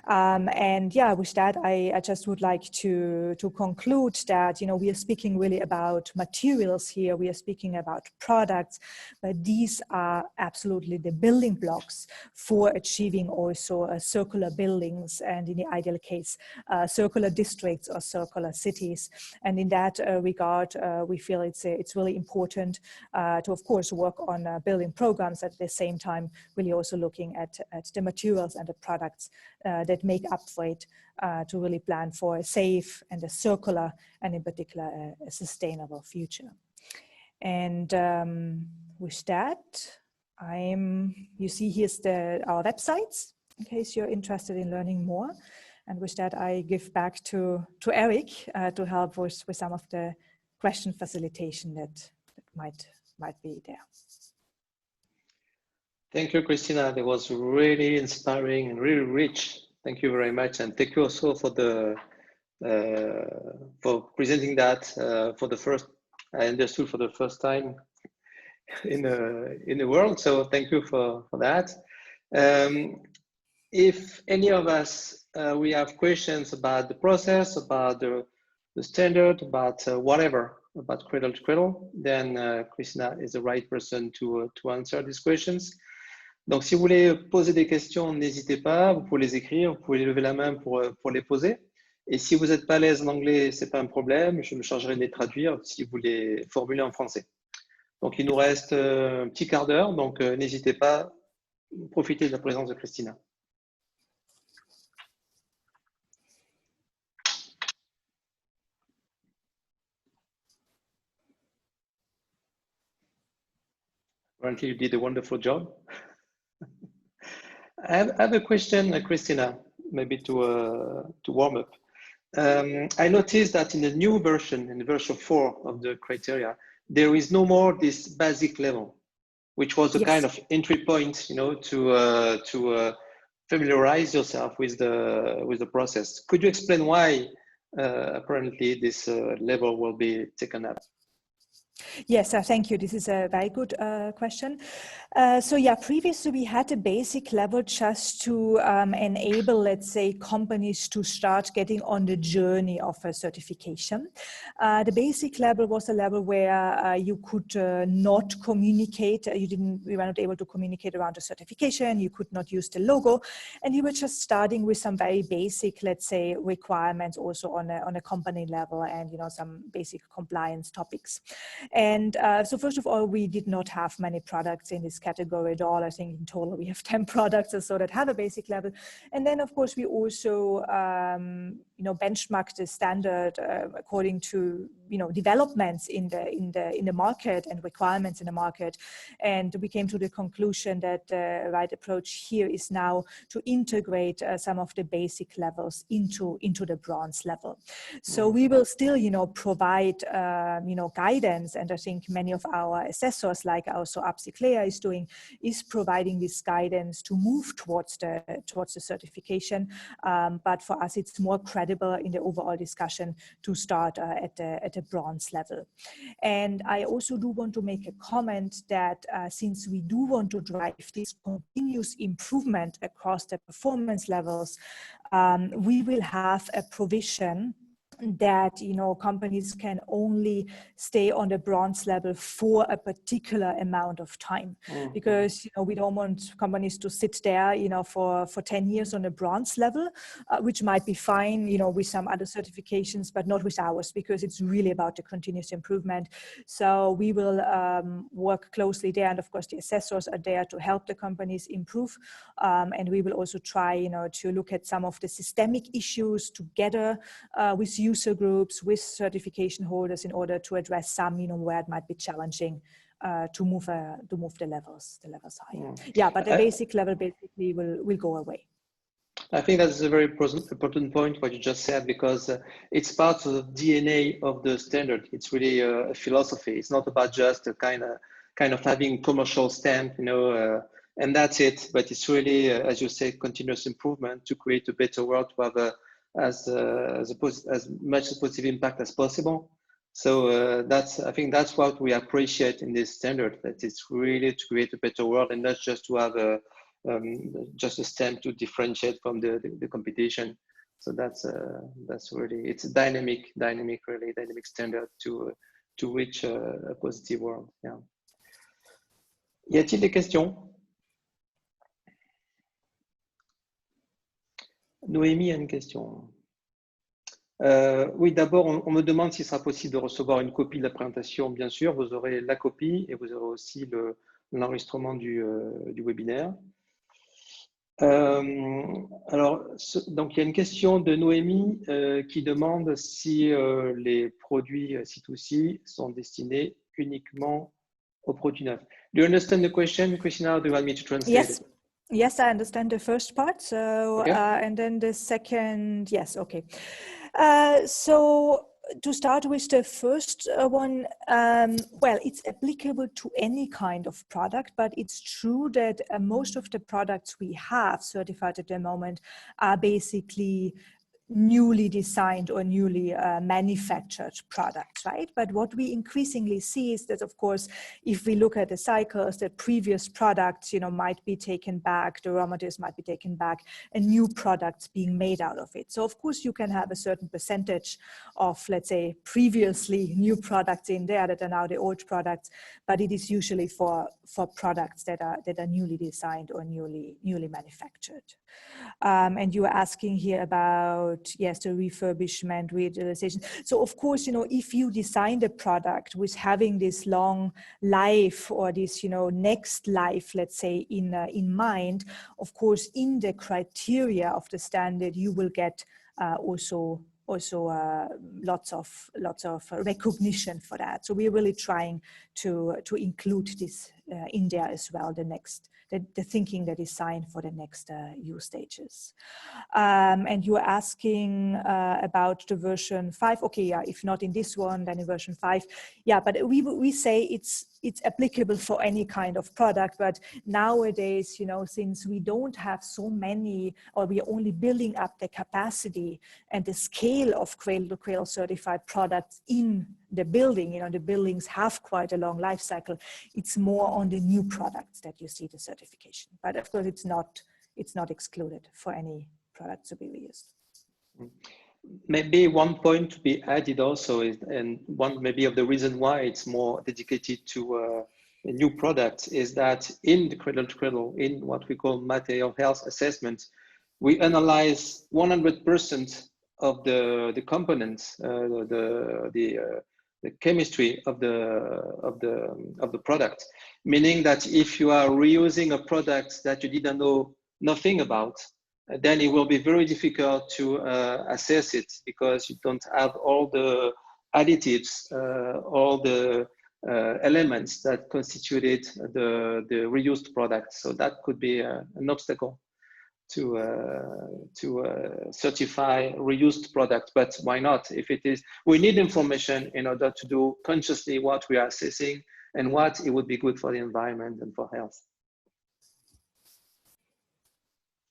And yeah, with that, I just would like to conclude that, we are speaking really about materials here. We are speaking about products, but these are absolutely the building blocks for achieving also circular buildings, and in the ideal case, circular districts or circular cities. And in that regard, we feel it's really important to, of course, work on building programs at the same time, really also looking at the materials and the products that make up for it, to really plan for a safe and a circular, and in particular a sustainable future. And with that, you see here's our websites in case you're interested in learning more. And with that, I give back to Eric to help with some of the question facilitation that might be there. Thank you, Christina. That was really inspiring and really rich. Thank you very much, and thank you also for presenting that for the first. I understood for the first time in the world. So thank you for that. If any of us we have questions about the process, about the standard, about whatever, about Cradle to Cradle, then Christina is the right person to answer these questions. Donc, si vous voulez poser des questions, n'hésitez pas, vous pouvez les écrire, vous pouvez lever la main pour les poser. Et si vous n'êtes pas à l'aise en anglais, ce n'est pas un problème, je me chargerai de les traduire si vous les formulez en français. Donc, il nous reste un petit quart d'heure, donc n'hésitez pas, profitez de la présence de Christina. Apparently, you did a wonderful job. I have a question, Christina, maybe to warm up. I noticed that in the new version, in version 4 of the criteria, there is no more this basic level, which was a yes. kind of entry point, to familiarize yourself with the process. Could you explain why apparently this level will be taken up? Yes, thank you. This is a very good question. So yeah, previously we had a basic level just to enable, let's say, companies to start getting on the journey of a certification. The basic level was a level where you could not communicate. We were not able to communicate around the certification. You could not use the logo, and you were just starting with some very basic, let's say, requirements also on a company level, and some basic compliance topics. And so first of all, we did not have many products in this category at all. I think in total we have 10 products or so that have a basic level. And then of course we also benchmarked the standard according to developments in the market and requirements in the market. And we came to the conclusion that the right approach here is now to integrate some of the basic levels into the bronze level. So we will still provide guidance, and I think many of our assessors, like also Upcycler is providing this guidance to move towards the certification. But for us, it's more credible in the overall discussion to start at the bronze level. And I also do want to make a comment that since we do want to drive this continuous improvement across the performance levels, we will have a provision that, you know, companies can only stay on the bronze level for a particular amount of time, because, you know, we don't want companies to sit there, you know, for 10 years on the bronze level, which might be fine, you know, with some other certifications, but not with ours, because it's really about the continuous improvement. So we will work closely there, and of course the assessors are there to help the companies improve, and we will also try, you know, to look at some of the systemic issues together with user groups, with certification holders, in order to address some, you know, where it might be challenging to move the levels higher. Yeah, but the basic level basically will go away. I think that's a very important point what you just said, because it's part of the DNA of the standard. It's really a philosophy. It's not about just a kind of having commercial stamp, you know, and that's it. But it's really, as you say, continuous improvement to create a better world, to have as much a positive impact as possible. So I think that's what we appreciate in this standard, that it's really to create a better world, and not just to have just a stamp to differentiate from the competition. So that's really, it's a dynamic standard to reach a positive world. Yeah. Y a-t-il des questions? Noémie a une question. Oui, d'abord, on me demande s'il sera possible de recevoir une copie de la présentation. Bien sûr, vous aurez la copie et vous aurez aussi l'enregistrement du webinaire. Alors, donc il y a une question de Noémie qui demande si les produits C2C sont destinés uniquement aux produits neufs. Do you understand the question, Christina, or do you want me to translate? Yes. Yes, I understand the first part. So, okay. And then the second, yes, okay. So to start with the first one, well, it's applicable to any kind of product, but it's true that most of the products we have certified at the moment are basically newly designed or newly manufactured products, right? But what we increasingly see is that, of course, if we look at the cycles, the previous products, you know, might be taken back, the raw materials might be taken back, and new products being made out of it. So, of course, you can have a certain percentage of, let's say, previously new products in there that are now the old products, but it is usually for products that are newly designed or newly manufactured. And you are asking here about, yes, the refurbishment, reutilization. So of course, you know, if you design a product with having this long life or this, you know, next life, let's say, in mind, of course, in the criteria of the standard, you will get also lots of recognition for that. So we're really trying to include this in there as well, the thinking, the design for the next use stages. And you are asking about the version 5. Okay, yeah, if not in this one, then in version 5. Yeah, but we say it's applicable for any kind of product, but nowadays, you know, since we don't have so many, or we are only building up the capacity and the scale of cradle-to-cradle certified products in the building, you know, the buildings have quite a long life cycle. It's more on the new products that you see the certification, but of course it's not excluded for any product to be reused. Maybe one point to be added also is, and one maybe of the reason why it's more dedicated to new products, is that in the cradle-to-cradle, in what we call material health assessment, we analyze 100% of the components, the chemistry of the product, meaning that if you are reusing a product that you didn't know nothing about, then it will be very difficult to assess it, because you don't have all the additives, all the elements that constituted the reused product. So that could be an obstacle to certify reused product. But why not? If it is, we need information in order to do consciously what we are assessing and what it would be good for the environment and for health.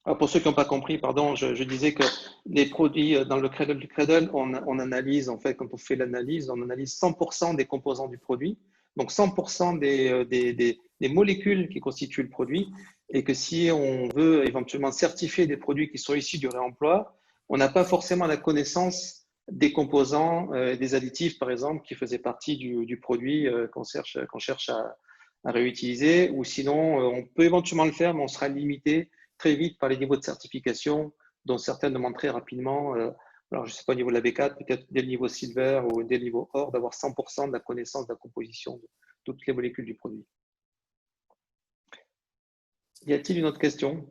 Alors pour ceux qui n'ont pas compris, pardon, je disais que les produits dans le Cradle to Cradle, on analyse, en fait, quand on fait l'analyse, on analyse 100% des composants du produit, donc 100% des molécules qui constituent le produit, et que si on veut éventuellement certifier des produits qui sont issus du réemploi, on n'a pas forcément la connaissance des composants, des additifs par exemple, qui faisaient partie du produit qu'on cherche à réutiliser, ou sinon on peut éventuellement le faire, mais on sera limité très vite par les niveaux de certification, dont certains demandent très rapidement, alors je ne sais pas au niveau de la B4, peut-être dès le niveau Silver ou dès le niveau Or, d'avoir 100% de la connaissance de la composition de toutes les molécules du produit. Y a-t-il une autre question?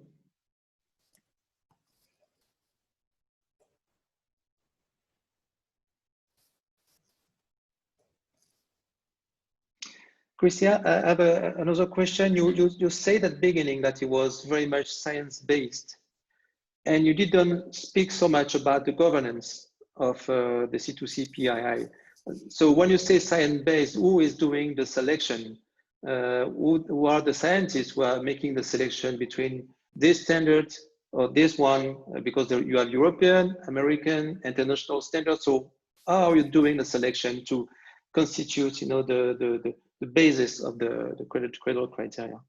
Christina, I have another question. You said at the beginning that it was very much science-based, and you didn't speak so much about the governance of the C2CPII. So when you say science-based, who is doing the selection? Who are the scientists who are making the selection between this standard or this one? Because you have European, American, international standards. So how are you doing the selection to constitute, you know, the basis of the Cradle criteria?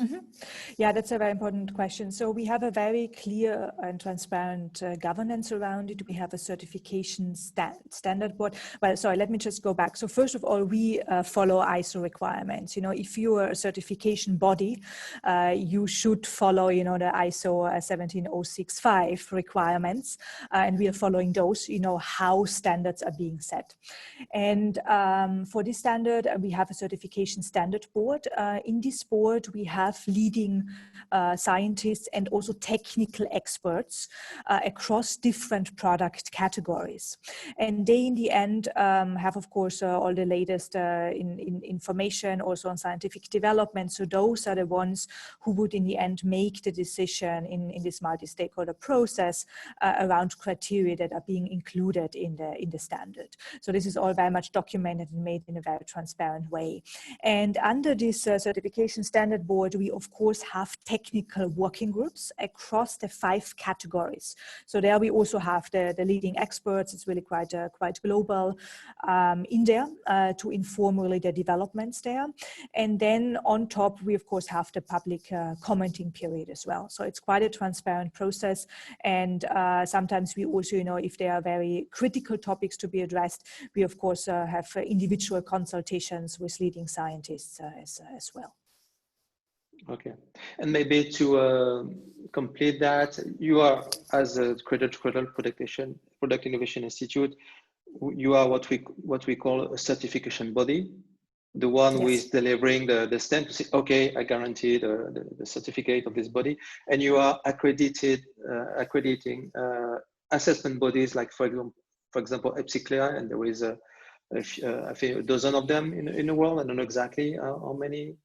Mm-hmm. Yeah, that's a very important question. So we have a very clear and transparent governance around it. We have a certification standard board. Well, sorry, let me just go back. So first of all, we follow ISO requirements. You know, if you are a certification body, you should follow, you know, the ISO 17065 requirements, and we are following those, you know, how standards are being set. And for this standard, we have a certification standard board. In this board, we have leading scientists and also technical experts across different product categories. And they, in the end, have, of course, all the latest information also on scientific development. So those are the ones who would, in the end, make the decision in this multi-stakeholder process around criteria that are being included in the standard. So this is all very much documented and made in a very transparent way. And under this certification standard board, we of course have technical working groups across the 5 categories. So there we also have the leading experts. It's really quite global in there to inform really the developments there. And then on top, we of course have the public commenting period as well. So it's quite a transparent process. And sometimes we also, you know, if there are very critical topics to be addressed, we of course have individual consultations with leading scientists as well. Okay, and maybe to complete that, you are, as a Cradle Product Innovation Institute, you are what we call a certification body, the one who is delivering the stamp to say, okay, I guarantee the certificate of this body, and you are accrediting assessment bodies like, for example, EPSI-CLIA, and there is I think a dozen of them in the world. I don't know exactly how many.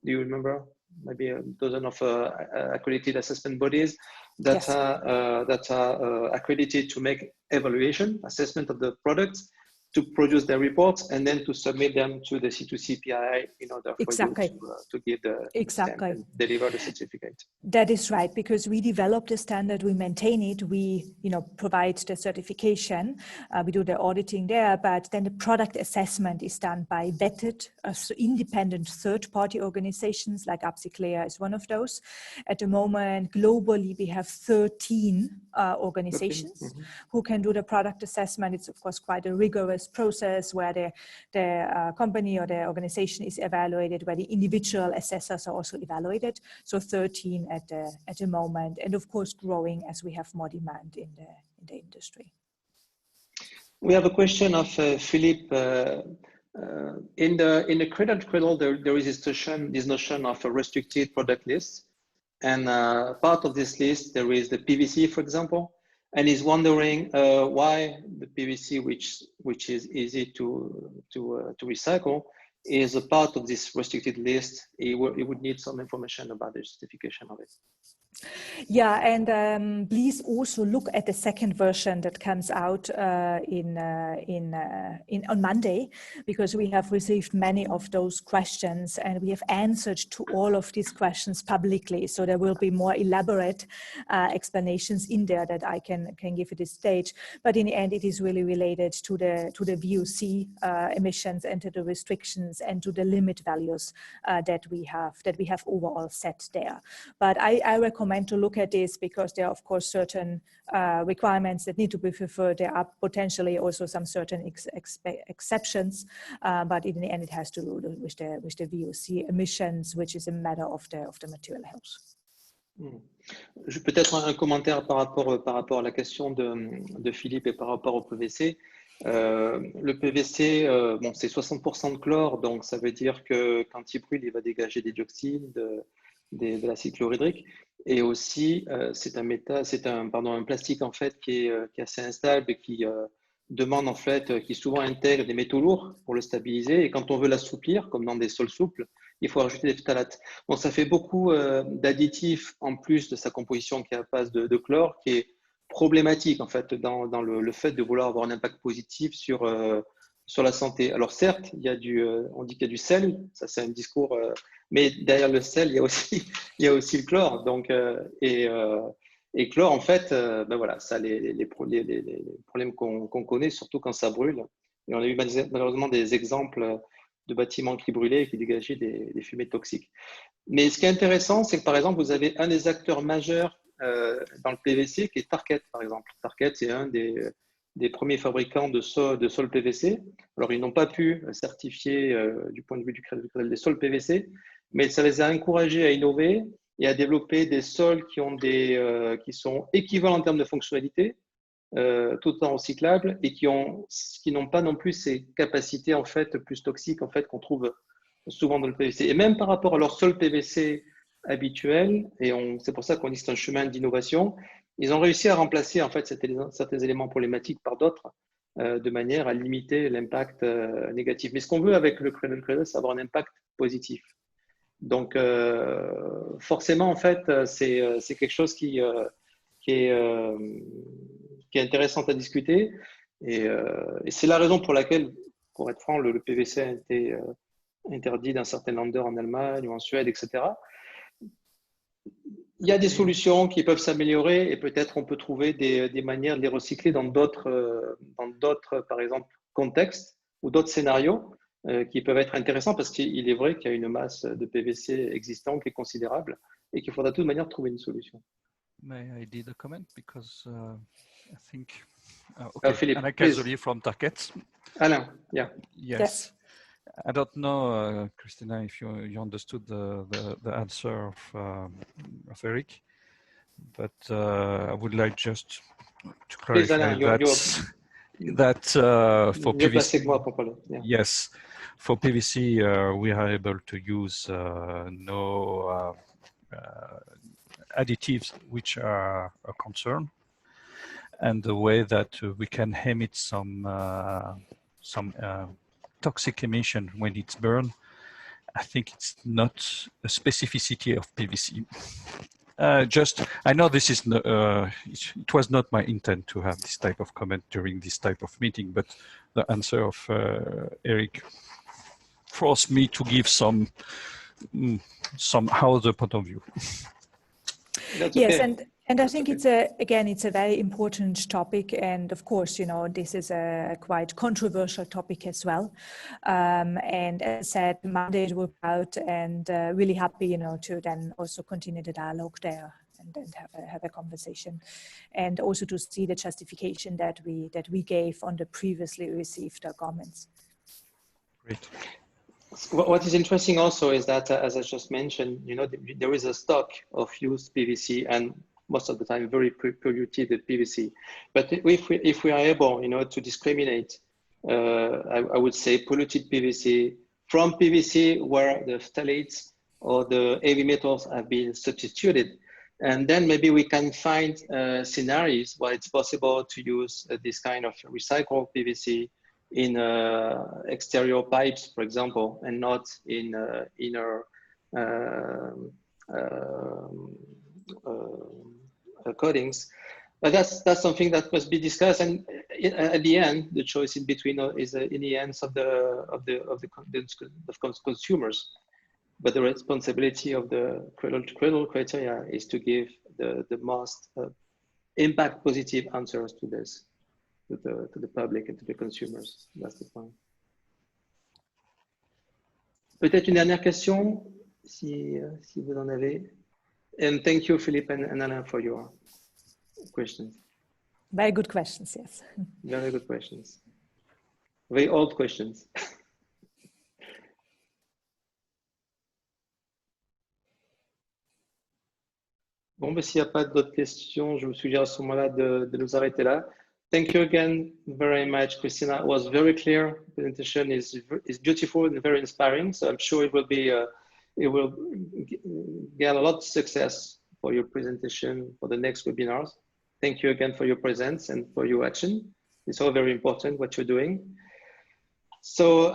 Do you remember? Maybe a dozen of accredited assessment bodies that are accredited to make evaluation, assessment of the products, to produce their reports, and then to submit them to the C2CPII in order for you to give the stamp and deliver the certificate. That is right, because we develop the standard, we maintain it, we provide the certification, we do the auditing there, but then the product assessment is done by vetted independent third-party organizations, like EPSI-CLIA is one of those. At the moment, globally, we have 13 organizations who can do the product assessment. It's of course quite a rigorous process where the company or the organization is evaluated, where the individual assessors are also evaluated. So 13 at the moment, and of course growing as we have more demand in the industry. We have a question of Philippe. In the Cradle, there is this notion of a restricted product list, and part of this list there is the PVC, for example. And he's wondering why the PVC, which is easy to recycle, is a part of this restricted list. He would need some information about the justification of it. Yeah, and please also look at the second version that comes out on Monday, because we have received many of those questions and we have answered to all of these questions publicly. So there will be more elaborate explanations in there that I can give at this stage. But in the end, it is really related to the VOC emissions and to the restrictions and to the limit values that we have overall set there. But I recommend recommend to look at this because there are, of course, certain requirements that need to be fulfilled. There are potentially also some certain exceptions, but in the end, it has to do with the VOC emissions, which is a matter of the material health. Peut-être un commentaire par rapport à la question de Philippe et par rapport au PVC. Le PVC, bon, c'est 60% de chlore, donc ça veut dire que quand il brûle, il va dégager des dioxines, de l'acide chlorhydrique. Et aussi, c'est un plastique en fait qui est assez instable et qui demande en fait, qui souvent intègre des métaux lourds pour le stabiliser. Et quand on veut l'assouplir, comme dans des sols souples, il faut rajouter des phtalates. Bon, ça fait beaucoup d'additifs en plus de sa composition qui est à base de chlore, qui est problématique en fait dans le fait de vouloir avoir un impact positif sur la santé. Alors certes, on dit qu'il y a du sel, ça c'est un discours, mais derrière le sel, il y a aussi le chlore. Donc et chlore en fait, ben voilà, ça les problèmes qu'on connaît, surtout quand ça brûle. Et on a eu malheureusement des exemples de bâtiments qui brûlaient et qui dégageaient des fumées toxiques. Mais ce qui est intéressant, c'est que par exemple, vous avez un des acteurs majeurs dans le PVC qui est Tarkett, par exemple. Tarkett, c'est un des premiers fabricants de sol PVC. Alors, ils n'ont pas pu certifier du point de vue du Cradle des sols PVC, mais ça les a encouragés à innover et à développer des sols qui sont équivalents en termes de fonctionnalité, tout en recyclables et qui n'ont pas non plus ces capacités en fait plus toxiques en fait qu'on trouve souvent dans le PVC. Et même par rapport à leur sol PVC habituel, et c'est pour ça qu'on dit que c'est un chemin d'innovation, ils ont réussi à remplacer en fait certains éléments problématiques par d'autres de manière à limiter l'impact négatif. Mais ce qu'on veut avec le Cradle, c'est avoir un impact positif. Donc forcément en fait c'est quelque chose qui est intéressante à discuter et c'est la raison pour laquelle, pour être franc, le PVC a été interdit dans certains länder en Allemagne ou en Suède, etc. Il y a des solutions qui peuvent s'améliorer et peut-être on peut trouver des manières de les recycler dans d'autres, par exemple, contextes ou d'autres scénarios qui peuvent être intéressants parce qu'il est vrai qu'il y a une masse de PVC existant qui est considérable et qu'il faudra de toute manière trouver une solution. May I did a comment because I think okay. Philippe, Anna Casoli from Tarkett. Alain, yeah. Yes. I don't know, Christina, if you understood the answer of Eric, but I would like just to clarify that for PVC, yeah. yes, for PVC we are able to use no additives which are a concern, and the way that we can emit some toxic emission when it's burned, I think it's not a specificity of PVC. I know this is it was not my intent to have this type of comment during this type of meeting, but the answer of Eric forced me to give some other point of view. Yes, and I think it's a very important topic, and of course, this is a quite controversial topic as well. And as I said, Monday will be out, and really happy, to then also continue the dialogue there and have a conversation, and also to see the justification that we gave on the previously received comments. Great. What is interesting also is that, as I just mentioned, there is a stock of used PVC and most of the time very polluted PVC. But if we are able, to discriminate, I would say polluted PVC from PVC where the phthalates or the heavy metals have been substituted, and then maybe we can find scenarios where it's possible to use this kind of recycled PVC in exterior pipes, for example, and not in inner coatings. But that's something that must be discussed, and at the end, the choice in between is in the hands of the consumers. But the responsibility of the Cradle criteria is to give the most impact positive answers to this. To the public and to the consumers. That's the point. Peut-être une dernière question, si vous en avez. And thank you, Philippe and Alain, for your questions. Very good questions, yes. Very good questions. Very old questions. Bon, mais s'il n'y a pas d'autres questions, je vous suggère à ce moment-là de nous arrêter là. Thank you again very much, Christina. It was very clear. The presentation is beautiful and very inspiring. So I'm sure it will get a lot of success for your presentation for the next webinars. Thank you again for your presence and for your action. It's all very important what you're doing. So,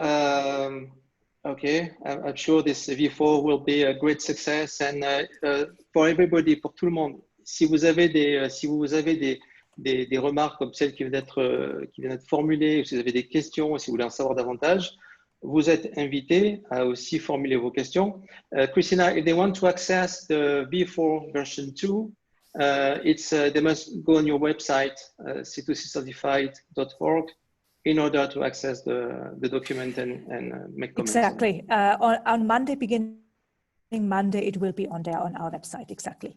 okay, I'm sure this V4 will be a great success, and for everybody, pour tout le monde. Si vous avez des remarques comme celles qui viennent d'être formulées, si vous avez des questions, si vous voulez en savoir davantage, vous êtes invités à aussi formuler vos questions. Christina, if they want to access the V4 version 2, they must go on your website, c2ccertified.org, in order to access the document and make comments. Exactly. On Monday, beginning Monday, it will be on our website. Exactly.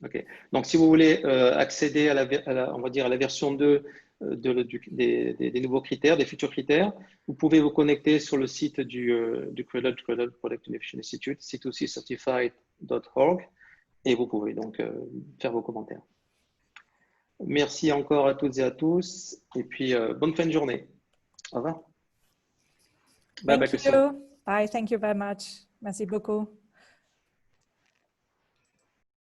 OK. Donc, si vous voulez accéder on va dire à la version 2 des nouveaux critères, des futurs critères, vous pouvez vous connecter sur le site du Cradle Product Innovation Institute, c2ccertified.org, et vous pouvez donc faire vos commentaires. Merci encore à toutes et à tous, et puis bonne fin de journée. Au revoir. Bye bye, Christina. Bye, thank you very much. Merci beaucoup.